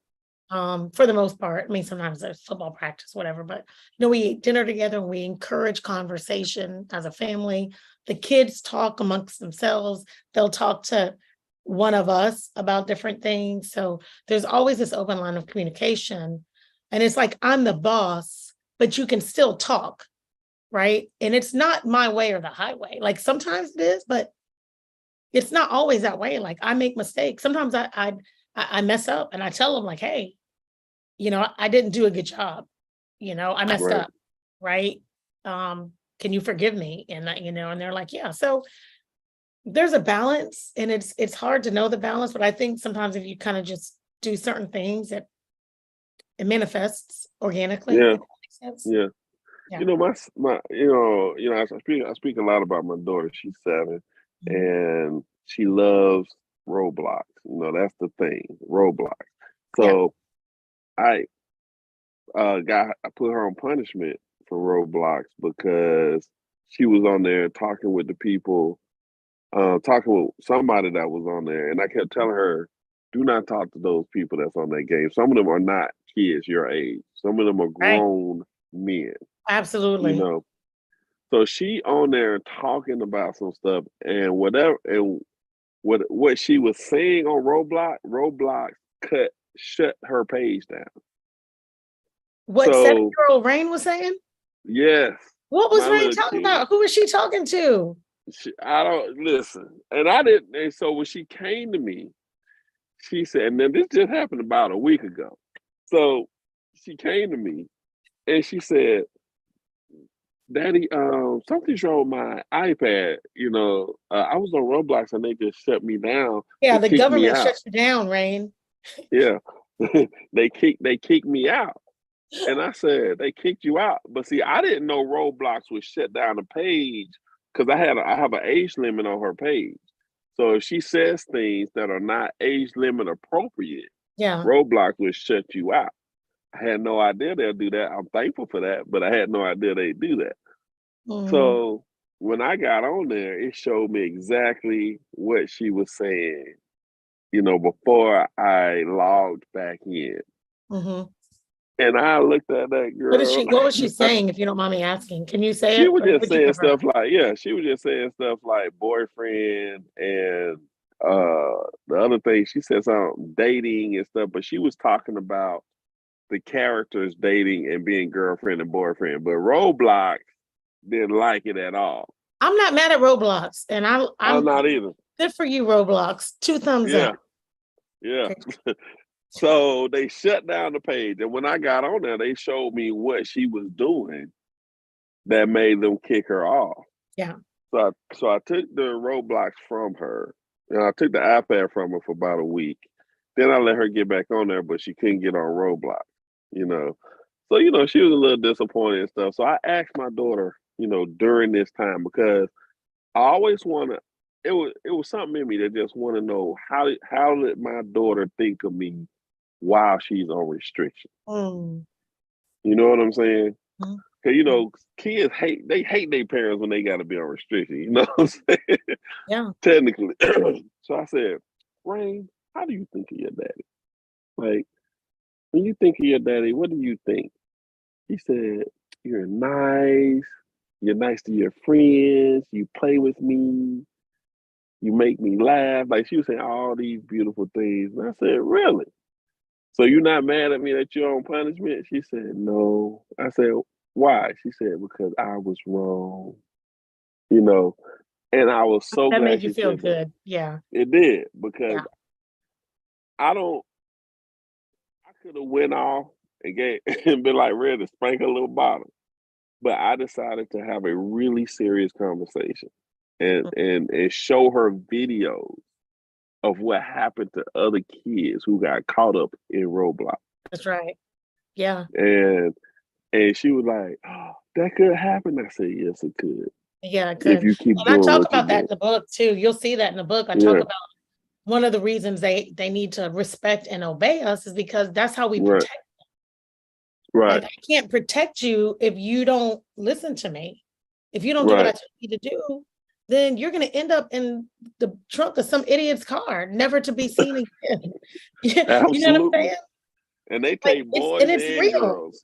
Speaker 2: For the most part. I mean, sometimes there's football practice, whatever, but we eat dinner together and we encourage conversation as a family. The kids talk amongst themselves. They'll talk to one of us about different things. So there's always this open line of communication. And it's like, I'm the boss, but you can still talk, right? And it's not my way or the highway. Like sometimes it is, but it's not always that way. Like I make mistakes. Sometimes I mess up and I tell them like, hey, I didn't do a good job. I messed up. Right. can you forgive me? And and they're like, yeah. So there's a balance, and it's hard to know the balance, but I think sometimes if you kind of just do certain things, it manifests organically.
Speaker 1: Yeah,
Speaker 2: If that makes sense.
Speaker 1: yeah.
Speaker 2: Yeah.
Speaker 1: You know, I speak a lot about my daughter. She's 7,
Speaker 2: Mhm.
Speaker 1: and she loves Roblox. That's the thing, Roblox.
Speaker 2: Yeah.
Speaker 1: So I I put her on punishment for Roblox because she was on there talking with the people, talking with somebody that was on there, and I kept telling her, "Do not talk to those people that's on that game. Some of them are not kids your age. Some of them are
Speaker 2: Right.
Speaker 1: grown men." You
Speaker 2: Absolutely.
Speaker 1: know, so she on there talking about some stuff and whatever, and what she was saying on Roblox shut her page down.
Speaker 2: What
Speaker 1: So
Speaker 2: 7-year-old Rain was saying?
Speaker 1: yes,
Speaker 2: What was
Speaker 1: my
Speaker 2: Rain
Speaker 1: little
Speaker 2: talking
Speaker 1: kid.
Speaker 2: about? Who was she talking to?
Speaker 1: I don't listen, and I didn't. And so when she came to me, she said, and then this just happened about a week ago. So she came to me and she said, "Daddy, something's wrong with my iPad. I was on Roblox and they just shut me down.
Speaker 2: Yeah,
Speaker 1: They
Speaker 2: the
Speaker 1: kicked me
Speaker 2: government
Speaker 1: out.
Speaker 2: shuts you down, Rain.
Speaker 1: Yeah, they kicked me out." And I said, "They kicked you out?" But see, I didn't know Roblox would shut down the page because I have an age limit on her page. So if she says things that are not age limit appropriate,
Speaker 2: Yeah.
Speaker 1: Roblox would shut you out. I had no idea they'll do that. I'm thankful for that, but I had no idea they'd do that.
Speaker 2: Mhm.
Speaker 1: So when I got on there, it showed me exactly what she was saying, before I logged back in.
Speaker 2: Mhm.
Speaker 1: And I looked at that girl.
Speaker 2: What was she saying, if you don't mind me asking? Can you say
Speaker 1: She
Speaker 2: it
Speaker 1: was
Speaker 2: or
Speaker 1: just
Speaker 2: would you
Speaker 1: saying
Speaker 2: prefer?
Speaker 1: stuff like, yeah, she was just saying stuff like boyfriend and the other thing, she said something dating and stuff, but she was talking about the characters dating and being girlfriend and boyfriend. But Roblox didn't like it at all.
Speaker 2: I'm not mad at Roblox, and
Speaker 1: I'm
Speaker 2: I'm
Speaker 1: not either.
Speaker 2: good for you, Roblox. 2 thumbs
Speaker 1: Yeah,
Speaker 2: up.
Speaker 1: yeah.
Speaker 2: Okay.
Speaker 1: So they shut down the page. And when I got on there, they showed me what she was doing that made them kick her off.
Speaker 2: Yeah.
Speaker 1: So I took the Roblox from her, and I took the iPad from her for about a week. Then I let her get back on there, but she couldn't get on Roblox. You know, so she was a little disappointed and stuff. So I asked my daughter, during this time because I always want to. It was something in me that just want to know how did my daughter think of me while she's on restriction.
Speaker 2: Mm.
Speaker 1: You know what I'm saying?
Speaker 2: Mhm.
Speaker 1: Cause kids hate their parents when they got to be on restriction. You know what I'm saying?
Speaker 2: Yeah.
Speaker 1: Technically. So I said, Rain, how do you think of your daddy? Like, when you think of your daddy, what do you think? He said, you're nice. You're nice to your friends. You play with me. You make me laugh. Like, she was saying all these beautiful things. And I said, really? So you're not mad at me that you're on punishment? She said, no. I said, why? She said, because I was wrong. You know, and I was so
Speaker 2: That
Speaker 1: glad
Speaker 2: made you
Speaker 1: she
Speaker 2: feel
Speaker 1: said that.
Speaker 2: good. Yeah.
Speaker 1: It did because
Speaker 2: Yeah.
Speaker 1: I don't. I could have went off and and been like ready to spank a little bottle, but I decided to have a really serious conversation and show her videos of what happened to other kids who got caught up in Roblox,
Speaker 2: That's right. Yeah.
Speaker 1: and she was like, oh, "That could happen." I said, "Yes, it could
Speaker 2: Yeah,
Speaker 1: if
Speaker 2: good.
Speaker 1: you keep
Speaker 2: And I
Speaker 1: doing
Speaker 2: talk
Speaker 1: what you're
Speaker 2: about that in
Speaker 1: doing."
Speaker 2: the book too. You'll see that in the book. I talk
Speaker 1: Yeah,
Speaker 2: about one of the reasons they need to respect and obey us is because that's how we
Speaker 1: right,
Speaker 2: protect.
Speaker 1: right,
Speaker 2: Like, I can't protect you if you don't listen to me. If you don't do what I
Speaker 1: right.
Speaker 2: tell you to do, then you're going to end up in the trunk of some idiot's car, never to be seen again. You know what I'm
Speaker 1: Absolutely.
Speaker 2: saying?
Speaker 1: And they
Speaker 2: Like,
Speaker 1: take boys
Speaker 2: it's
Speaker 1: and
Speaker 2: real.
Speaker 1: girls.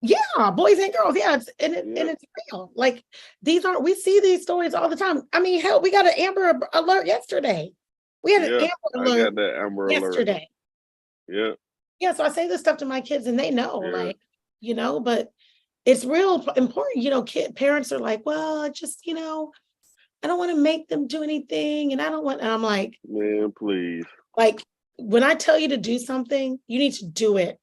Speaker 2: Yeah, boys and girls. Yeah,
Speaker 1: Yeah.
Speaker 2: it's real. Like, we see these stories all the time. I mean, hell, we got an Amber Alert yesterday. We had an
Speaker 1: Yeah.
Speaker 2: Amber
Speaker 1: I
Speaker 2: Alert
Speaker 1: got that Amber Alert.
Speaker 2: yesterday.
Speaker 1: Yeah.
Speaker 2: Yeah, so I say this stuff to my kids and they know,
Speaker 1: Yeah.
Speaker 2: like, but it's real important. Parents are like, well, I don't want to make them do anything. And I'm
Speaker 1: Man, please.
Speaker 2: like, when I tell you to do something, you need to do it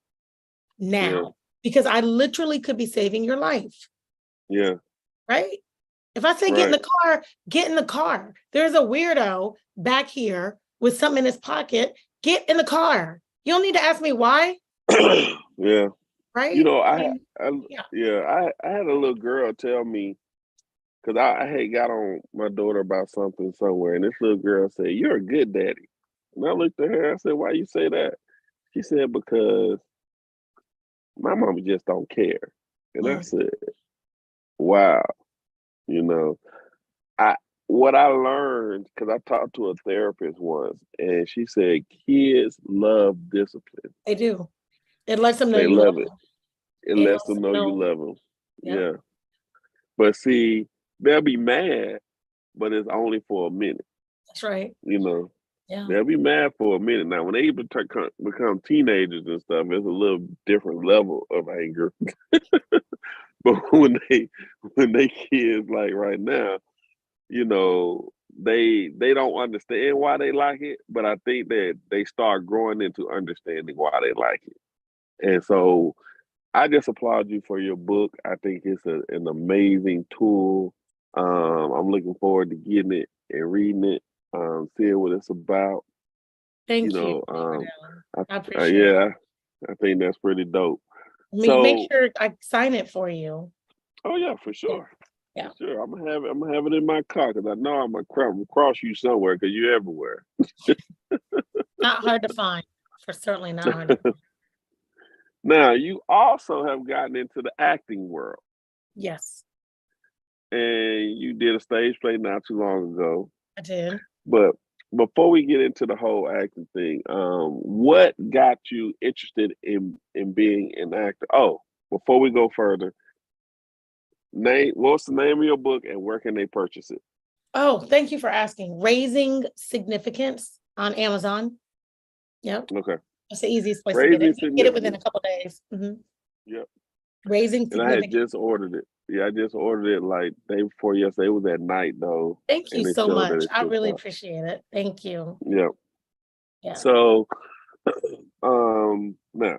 Speaker 1: Yeah.
Speaker 2: now because I literally could be saving your life,
Speaker 1: Yeah.
Speaker 2: right? If I say get in the car, get in the car. There's a weirdo back here with something in his pocket. Get in the car. You don't need to ask me why.
Speaker 1: Yeah.
Speaker 2: Right?
Speaker 1: You know,
Speaker 2: Yeah.
Speaker 1: I had a little girl tell me, because I had got on my daughter about something somewhere, and this little girl said, "You're a good daddy." And I looked at her, I said, "Why you say that?" She said, "Because my mama just don't care." And I said, "Wow." You know, I what I learned, because I talked to a therapist once, and she said kids love discipline.
Speaker 2: They do. It lets them know
Speaker 1: They
Speaker 2: you love
Speaker 1: love it.
Speaker 2: them.
Speaker 1: It
Speaker 2: It
Speaker 1: lets
Speaker 2: lets
Speaker 1: them
Speaker 2: them
Speaker 1: know you
Speaker 2: know.
Speaker 1: love them.
Speaker 2: Yep.
Speaker 1: Yeah. But see, they'll be mad, but it's only for a minute.
Speaker 2: That's right.
Speaker 1: You know,
Speaker 2: Yeah.
Speaker 1: they'll be mad for a minute. Now, when they become teenagers and stuff, it's a little different level of anger. But when they kids like right now, you know, they don't understand why they like it, but I think that they start growing into understanding why they like it. And so I just applaud you for your book. I think it's an amazing tool. I'm looking forward to getting it and reading it, seeing what it's about.
Speaker 2: Thank
Speaker 1: You
Speaker 2: you.
Speaker 1: know,
Speaker 2: I appreciate it.
Speaker 1: yeah, I think that's pretty dope.
Speaker 2: Make
Speaker 1: So,
Speaker 2: sure I sign it for you.
Speaker 1: oh yeah, for
Speaker 2: Yeah.
Speaker 1: sure.
Speaker 2: Yeah.
Speaker 1: For sure. I'm gonna have it in my car because I know I'm gonna cross you somewhere because you're everywhere.
Speaker 2: Not hard to find. For certainly not hard to find.
Speaker 1: Now, you also have gotten into the acting world,
Speaker 2: Yes,
Speaker 1: and you did a stage play not too long ago.
Speaker 2: I did.
Speaker 1: But before we get into the whole acting thing, what got you interested in being an actor? Oh, before we go further, what's the name of your book and where can they purchase it?
Speaker 2: Oh, thank you for asking. Raising Significance on Amazon. Yep.
Speaker 1: Okay.
Speaker 2: That's the easiest place to get it.
Speaker 1: Raising
Speaker 2: You can get it within
Speaker 1: Significance.
Speaker 2: a couple of days.
Speaker 1: Yep.
Speaker 2: Raising
Speaker 1: And I had
Speaker 2: Significance.
Speaker 1: just ordered it. Yeah, I just ordered it like day before yesterday. It was at night though.
Speaker 2: Thank you
Speaker 1: And it
Speaker 2: so
Speaker 1: showed that
Speaker 2: much.
Speaker 1: it
Speaker 2: I
Speaker 1: shipped
Speaker 2: really
Speaker 1: out.
Speaker 2: appreciate it. Thank you.
Speaker 1: Yeah.
Speaker 2: Yeah.
Speaker 1: So now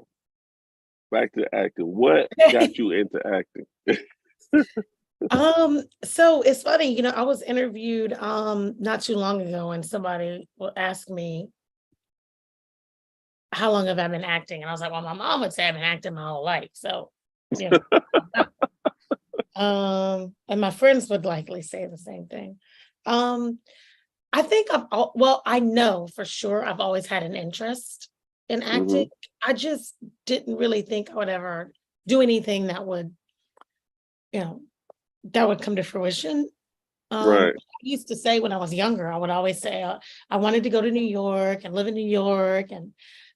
Speaker 1: back to acting. What got you into acting?
Speaker 2: So it's funny, I was interviewed not too long ago, and somebody will ask me, how long have I been acting? And I was like, well, my mom would say I've been acting my whole life. So, you know. And my friends would likely say the same thing. I think I know for sure I've always had an interest in acting. I just didn't really think I would ever do anything that would, that would come to fruition.
Speaker 1: Right.
Speaker 2: I used to say when I was younger, I would always say I wanted to go to New York and live in New York and,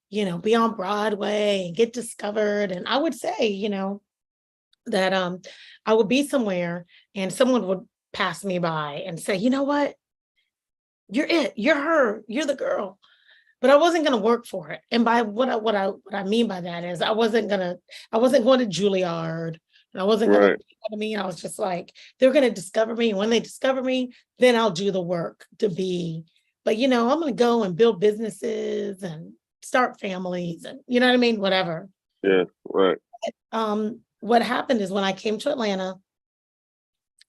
Speaker 2: be on Broadway and get discovered. And I would say, that I would be somewhere and someone would pass me by and say, you know what? You're it. You're her. You're the girl. But I wasn't going to work for it. And by what I mean by that is I wasn't going to Juilliard. And I wasn't going to,
Speaker 1: Right.
Speaker 2: I was just like, they're going to discover me. And when they discover me, then I'll do the work to be, but I'm going to go and build businesses and start families and you know what I mean? Whatever.
Speaker 1: Yeah, right.
Speaker 2: What happened is when I came to Atlanta,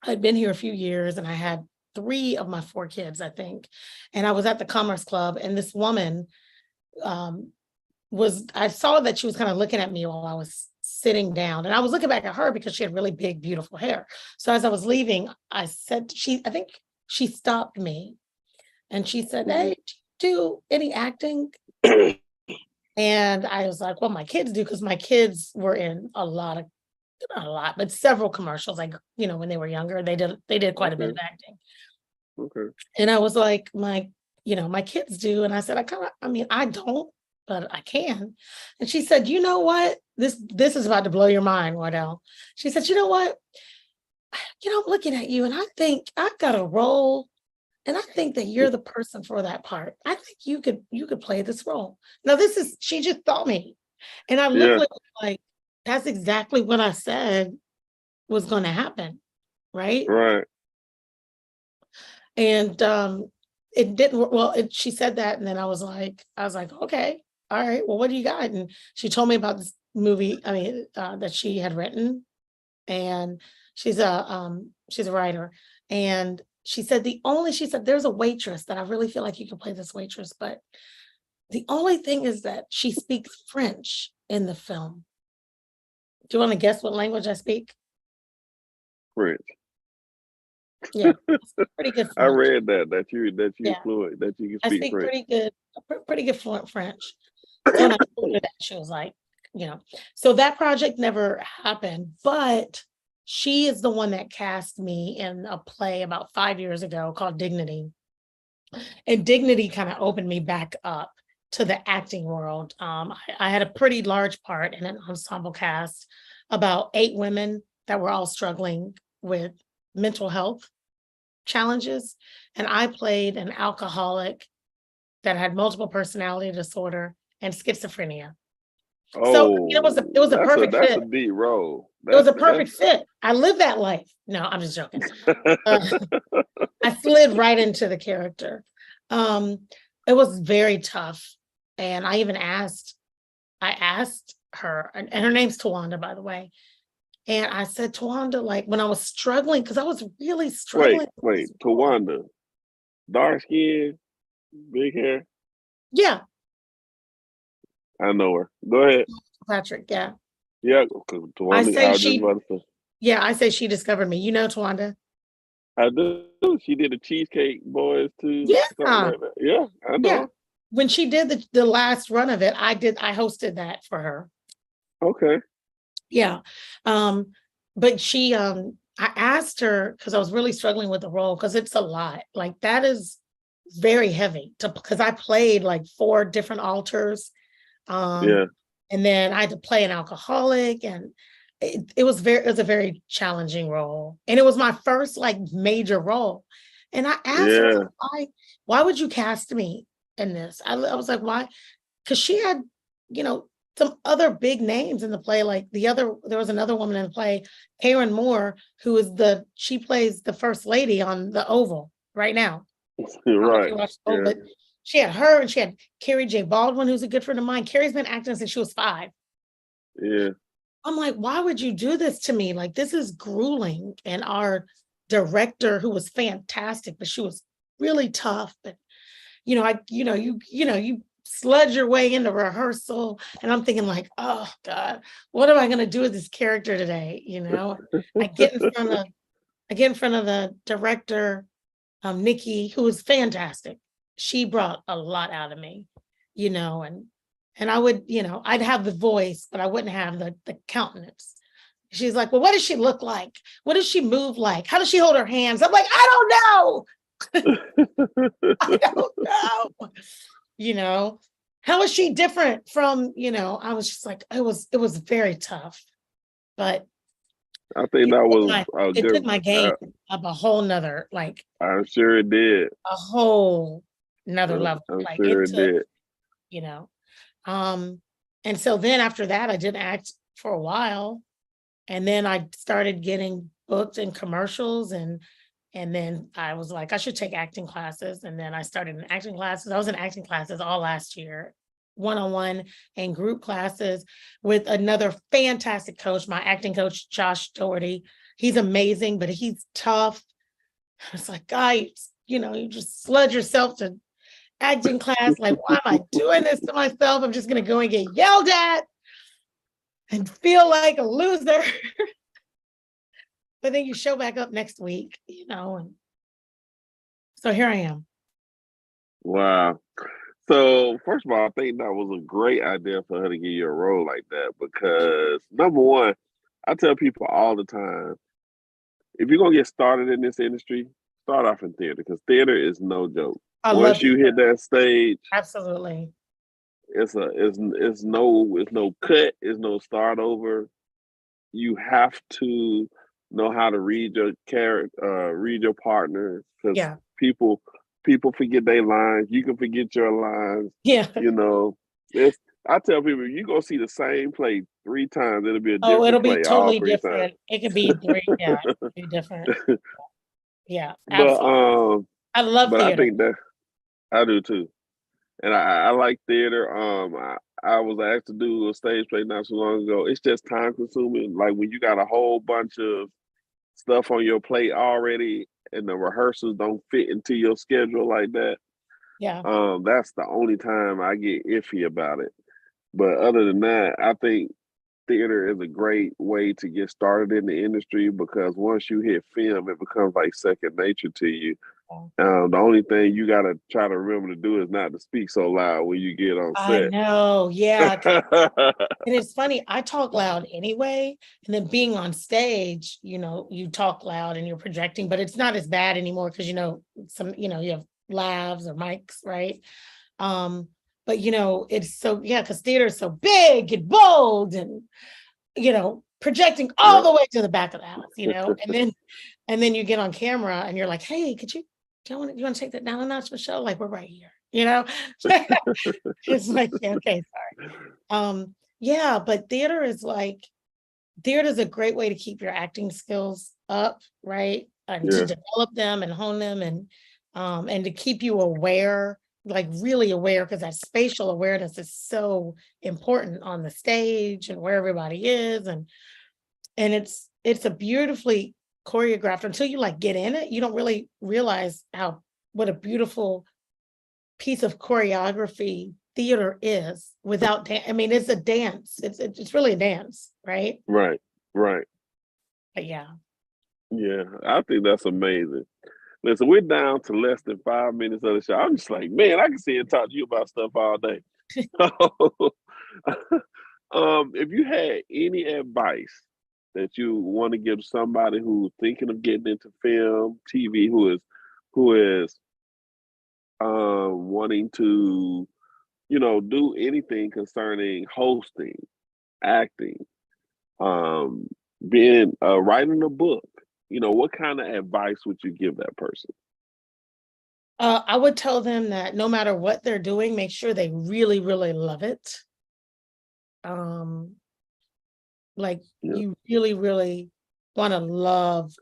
Speaker 2: I'd been here a few years and I had 3 of my 4 kids, I think. And I was at the Commerce Club and this woman I saw that she was kind of looking at me while I was sitting down. And I was looking back at her because she had really big, beautiful hair. So as I was leaving, I think she stopped me and she said, hey, do you do any acting? And I was like, well, my kids do, because my kids were in not a lot, but several commercials, like, when they were younger, they did quite a bit of acting.
Speaker 1: Okay.
Speaker 2: And I was like, my kids do. And I said, I don't, but I can. And she said, you know what? This is about to blow your mind, Wardell. She said, you know what? I'm looking at you and I think I've got a role. And I think that you're the person for that part. I think you could play this role. Now, she just thought me. And I literally was like, that's exactly what I said was going to happen. Right.
Speaker 1: Right.
Speaker 2: And it didn't work. Well, she said that. And then I was like, okay, all right, well, what do you got? And she told me about this movie, that she had written. and she's a writer. And she said there's a waitress that I really feel like you can play this waitress, but the only thing is that she speaks French in the film. Do you want to guess what language I speak?
Speaker 1: French.
Speaker 2: Yeah, pretty good
Speaker 1: I
Speaker 2: French.
Speaker 1: read that you
Speaker 2: Yeah.
Speaker 1: fluent, that you
Speaker 2: I
Speaker 1: can speak
Speaker 2: speak
Speaker 1: French.
Speaker 2: pretty good fluent French. So when I told her that, she was like, so that project never happened, but she is the one that cast me in a play about 5 years ago called Dignity. And Dignity kind of opened me back up to the acting world. I had a pretty large part in an ensemble cast, about 8 women that were all struggling with mental health challenges. And I played an alcoholic that had multiple personality disorder and schizophrenia. So it was a perfect
Speaker 1: that's
Speaker 2: fit.
Speaker 1: a deep role.
Speaker 2: It was a perfect fit. I lived that life. No, I'm just joking. I slid right into the character. It was very tough. And I asked her, and her name's Tawanda, by the way. And I said, Tawanda, like when I was struggling, because I was really struggling.
Speaker 1: Wait, Tawanda, dark skin, big hair.
Speaker 2: Yeah.
Speaker 1: I know her. Go ahead.
Speaker 2: Patrick, yeah.
Speaker 1: Yeah, because Tawanda,
Speaker 2: I say she discovered me. You know Tawanda?
Speaker 1: I do. She did the Cheesecake Boys too.
Speaker 2: Yeah.
Speaker 1: Like that. Yeah, I know.
Speaker 2: Yeah. When she did the last run of it, I hosted that for her.
Speaker 1: Okay.
Speaker 2: Yeah. But she I asked her because I was really struggling with the role because it's a lot. Like that is very heavy because I played like 4 different alters.
Speaker 1: Yeah.
Speaker 2: And then I had to play an alcoholic, and it was a very challenging role. And it was my first like major role. And I asked her, why would you cast me in this? I was like, why? Because she had, some other big names in the play. Like there was another woman in the play, Karen Moore, she plays the first lady on the Oval right now.
Speaker 1: Right.
Speaker 2: But she had her, and she had Carrie J. Baldwin, who's a good friend of mine. Carrie's been acting since she was 5.
Speaker 1: Yeah. I'm
Speaker 2: like, why would you do this to me? Like, this is grueling. And our director, who was fantastic, but she was really tough. But you sludge your way into rehearsal, and I'm thinking like, oh God, what am I going to do with this character today? I get in front of the director, Nikki, who was fantastic. She brought a lot out of me, and I would, I'd have the voice, but I wouldn't have the countenance. She's like, well, what does she look like? What does she move like? How does she hold her hands? I'm like, I don't know. I don't know. How is she different from, I was just like, it was very tough. But
Speaker 1: I think that was
Speaker 2: it took my game up a whole nother, like,
Speaker 1: I'm sure it did.
Speaker 2: A whole nother level.
Speaker 1: I'm
Speaker 2: like
Speaker 1: sure it did.
Speaker 2: And so then after that, I didn't act for a while. And then I started getting booked in commercials, and then I was like, I should take acting classes. And then I started in acting classes. I was in acting classes all last year, one-on-one and group classes with another fantastic coach, my acting coach, Josh Doherty. He's amazing, but he's tough. It's like, guys, you just sludge yourself to acting class. Like, why am I doing this to myself? I'm just going to go and get yelled at and feel like a loser. But then you show back up next week, and so here I am.
Speaker 1: Wow. So first of all, I think that was a great idea for her to give you a role like that, because number one, I tell people all the time, if you're going to get started in this industry, start off in theater, because theater is no joke. Once you hit that stage,
Speaker 2: absolutely,
Speaker 1: it's no cut, it's no start over. You have to know how to read your character, read your partner, because people forget their lines. You can forget your lines.
Speaker 2: Yeah,
Speaker 1: I tell people, if you go see the same play 3 times, it'll be a different play.
Speaker 2: It'll be totally different.
Speaker 1: Times.
Speaker 2: It could be 3. Yeah, it could be different. Yeah,
Speaker 1: absolutely.
Speaker 2: But I love theater.
Speaker 1: I think that I do too, and I like theater. I was asked to do a stage play not so long ago. It's just time consuming. Like when you got a whole bunch of stuff on your plate already and the rehearsals don't fit into your schedule like that.
Speaker 2: Yeah.
Speaker 1: That's the only time I get iffy about it. But other than that, I think theater is a great way to get started in the industry because once you hit film, it becomes like second nature to you. The only thing you got to try to remember to do is not to speak so loud when you get on
Speaker 2: I
Speaker 1: set.
Speaker 2: know, yeah. And it's funny, I talk loud anyway, and then being on stage, you talk loud and you're projecting, but it's not as bad anymore because you have lavs or mics, right? But it's so, yeah, because theater is so big and bold and projecting all the way to the back of the house, and then you get on camera and you're like, hey, do you want to take that down a notch, Michelle? Like, we're right here, It's like, yeah, okay, sorry. Yeah, but theater is a great way to keep your acting skills up, right? And to develop them and hone them and to keep you aware, like really aware, because that spatial awareness is so important on the stage and where everybody is. And it's a beautifully choreographed, until you like get in it, you don't really realize what a beautiful piece of choreography theater is without dance. I mean, it's a dance. It's really a dance, right?
Speaker 1: Right.
Speaker 2: But yeah.
Speaker 1: Yeah, I think that's amazing. Listen, we're down to less than 5 minutes of the show. I'm just like, man, I can sit and talk to you about stuff all day. If you had any advice that you want to give somebody who's thinking of getting into film, TV, who is wanting to, do anything concerning hosting, acting, being writing a book, what kind of advice would you give that person?
Speaker 2: I would tell them that no matter what they're doing, make sure they really, really love it. You really, really want to love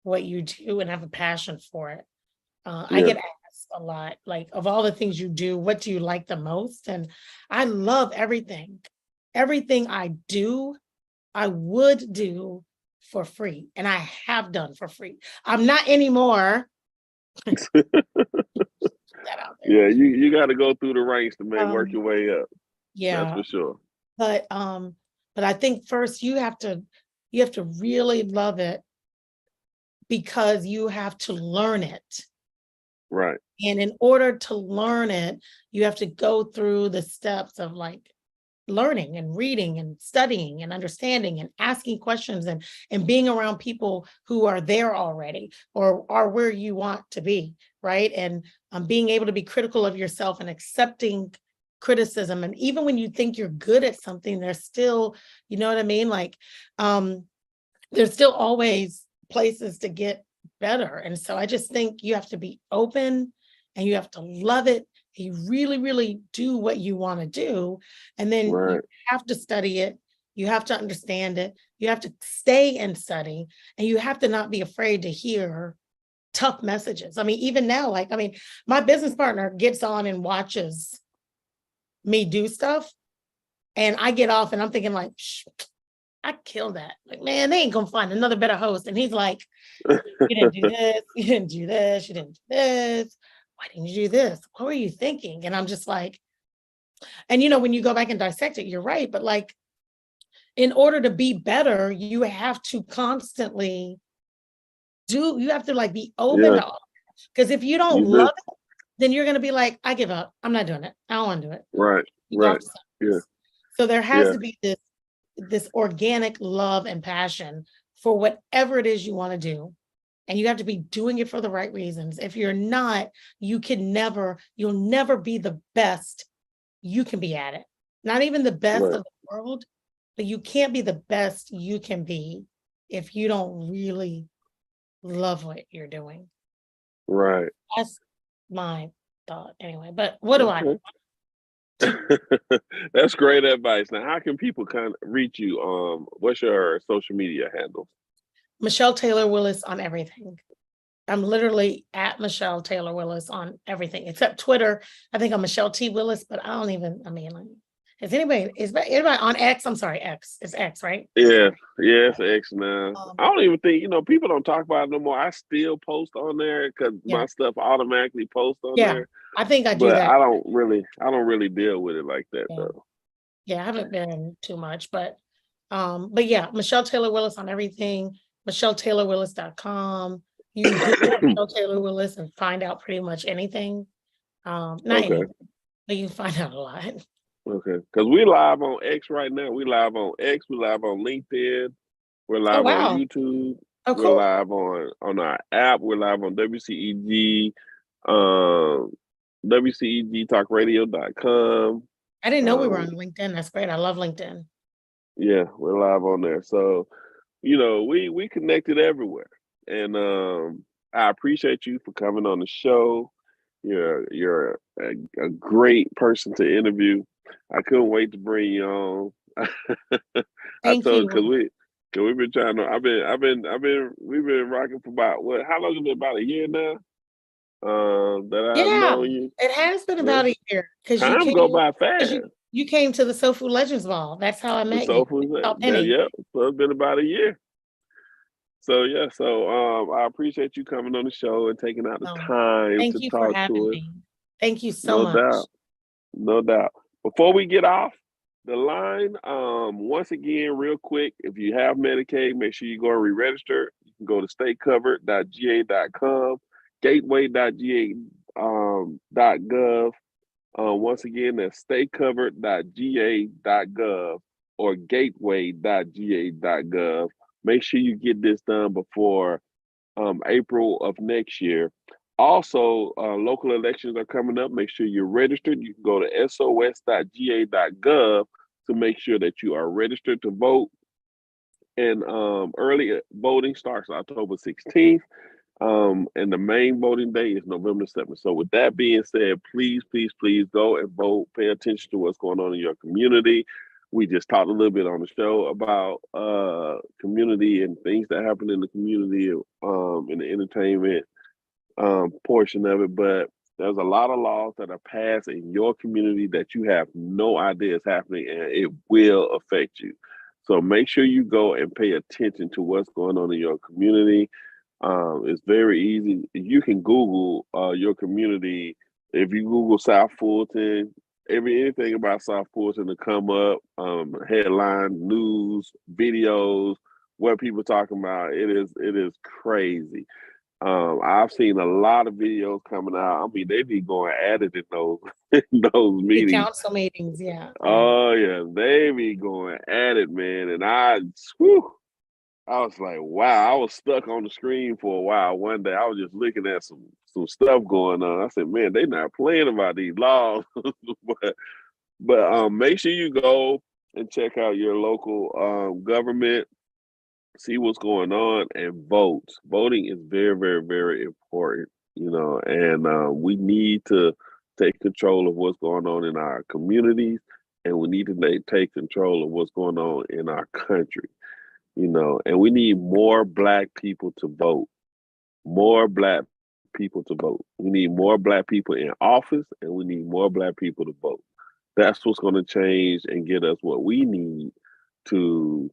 Speaker 2: what you do and have a passion for it. I get asked a lot, like, of all the things you do, what do you like the most? And I love everything. Everything I do, I would do for free, and I have done for free. I'm not anymore.
Speaker 1: Yeah, you got to go through the ranks to work your way up.
Speaker 2: Yeah,
Speaker 1: that's for sure.
Speaker 2: But I think first you have to really love it, because you have to learn it.
Speaker 1: Right.
Speaker 2: And in order to learn it, you have to go through the steps of like learning and reading and studying and understanding and asking questions and being around people who are there already or are where you want to be, right? And being able to be critical of yourself and accepting criticism. And even when you think you're good at something, there's still, you know what I mean? Like, there's still always places to get better. And so I just think you have to be open and you have to love it. You really, really do what you want to do. And then you have to study it. You have to understand it. You have to stay and study. And you have to not be afraid to hear tough messages. I mean, even now, my business partner gets on and watches me do stuff. And I get off and I'm thinking like, I killed that. Like, man, they ain't gonna find another better host. And he's like, you didn't do this, you didn't do this, you didn't do this. Why didn't you do this? What were you thinking? And I'm just like, and when you go back and dissect it, you're right. But like, in order to be better, you have to constantly you have to like be open to all. Because if you don't love it, then you're gonna be like, I give up. I'm not doing it. I don't want to do it.
Speaker 1: Right. Yeah.
Speaker 2: So there has to be this organic love and passion for whatever it is you want to do. And you have to be doing it for the right reasons. If you're not, you'll never be the best you can be at it. Not even the best of the world, but you can't be the best you can be if you don't really love what you're doing.
Speaker 1: Right.
Speaker 2: That's my thought anyway. But what do I do?
Speaker 1: That's great advice. Now, how can people kind of reach you? What's your social media handle?
Speaker 2: Michelle Taylor Willis on everything. I'm literally at Michelle Taylor Willis on everything except Twitter. I think I'm Michelle T. Willis, but I don't even, Is anybody on X? I'm sorry, X. It's X, right?
Speaker 1: Yeah, it's X now.
Speaker 2: Um,
Speaker 1: I don't even think, people don't talk about it no more. I still post on there because
Speaker 2: yeah,
Speaker 1: my stuff automatically posts on
Speaker 2: yeah.
Speaker 1: there.
Speaker 2: I think I do
Speaker 1: But
Speaker 2: that.
Speaker 1: I don't really deal with it like that
Speaker 2: Yeah.
Speaker 1: though.
Speaker 2: Yeah, I haven't been too much, but yeah, Michelle Taylor Willis on everything, MichelleTaylorWillis.com. You Google Michelle Taylor Willis and find out pretty much anything. Not
Speaker 1: Okay,
Speaker 2: anything, but you can find out a lot.
Speaker 1: okay. Because we live on X right now. We live on X. We live on LinkedIn. We're
Speaker 2: Oh
Speaker 1: live on
Speaker 2: wow.
Speaker 1: YouTube.
Speaker 2: Oh
Speaker 1: We're
Speaker 2: cool.
Speaker 1: live on our app. We're live on WCEG, um, WCEGTalkRadio.com.
Speaker 2: I didn't know we were on
Speaker 1: Um,
Speaker 2: LinkedIn. That's great. I love LinkedIn.
Speaker 1: yeah, we're live on there. So, we connected everywhere. And I appreciate you for coming on the show. You're a great person to interview. I couldn't wait to bring you on. I
Speaker 2: Thank
Speaker 1: told
Speaker 2: you.
Speaker 1: cause we've been trying to. We've been rocking for about what? How long has it been? About a year now. That I've
Speaker 2: Yeah,
Speaker 1: known you.
Speaker 2: it has been
Speaker 1: Yeah.
Speaker 2: about a year because
Speaker 1: Time go by
Speaker 2: you,
Speaker 1: fast.
Speaker 2: you came to the Soul Food Legends Ball. That's how I
Speaker 1: The
Speaker 2: met you.
Speaker 1: soul food.
Speaker 2: Penny.
Speaker 1: Yep. So it's been about a year. So yeah, I appreciate you coming on the show and taking out the
Speaker 2: Um,
Speaker 1: time
Speaker 2: thank
Speaker 1: to
Speaker 2: you for
Speaker 1: talk
Speaker 2: having
Speaker 1: to us.
Speaker 2: me. Thank you so
Speaker 1: No
Speaker 2: much.
Speaker 1: doubt, no doubt. Before we get off the line, once again, real quick, if you have Medicaid, make sure you go and re-register. You can go to statecovered.ga.com, gateway.ga.gov. Once again, that's statecovered.ga.gov or gateway.ga.gov. Make sure you get this done before April of next year. Also, local elections are coming up. Make sure you're registered. You can go to sos.ga.gov to make sure that you are registered to vote. And early voting starts October 16th. And the main voting day is November 7th. So, with that being said, please, please, please go and vote. Pay attention to what's going on in your community. We just talked a little bit on the show about community and things that happen in the community, in the entertainment portion of it. But there's a lot of laws that are passed in your community that you have no idea is happening, and it will affect you. So make sure you go and pay attention to what's going on in your community. It's very easy. You can Google your community. If you Google South Fulton, anything about South Fulton to come up, headline, news, videos, what people talking about. It is crazy. I've seen a lot of videos coming out. I mean, they be going at it in those in those
Speaker 2: The
Speaker 1: meetings.
Speaker 2: council meetings, yeah.
Speaker 1: Oh yeah, they be going at it, man. And I was like, wow. I was stuck on the screen for a while. One day, I was just looking at some stuff going on. I said, man, they not playing about these laws. but make sure you go and check out your local government, see what's going on, and vote. Voting is very, very, very important, and we need to take control of what's going on in our communities, and we need to take control of what's going on in our country, and we need more Black people to vote. More Black people to vote. We need more Black people in office, and we need more Black people to vote. That's what's going to change and get us what we need to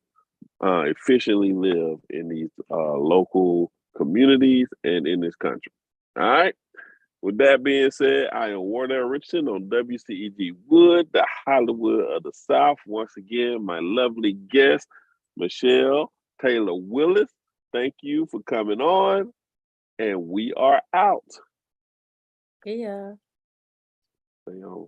Speaker 1: efficiently live in these local communities and in this country. All right. With that being said, I am Wardell Richardson on WCEG Wood, the Hollywood of the South. Once again, my lovely guest, Michelle Taylor Willis. Thank you for coming on, and we are out.
Speaker 2: Yeah.
Speaker 1: Stay on.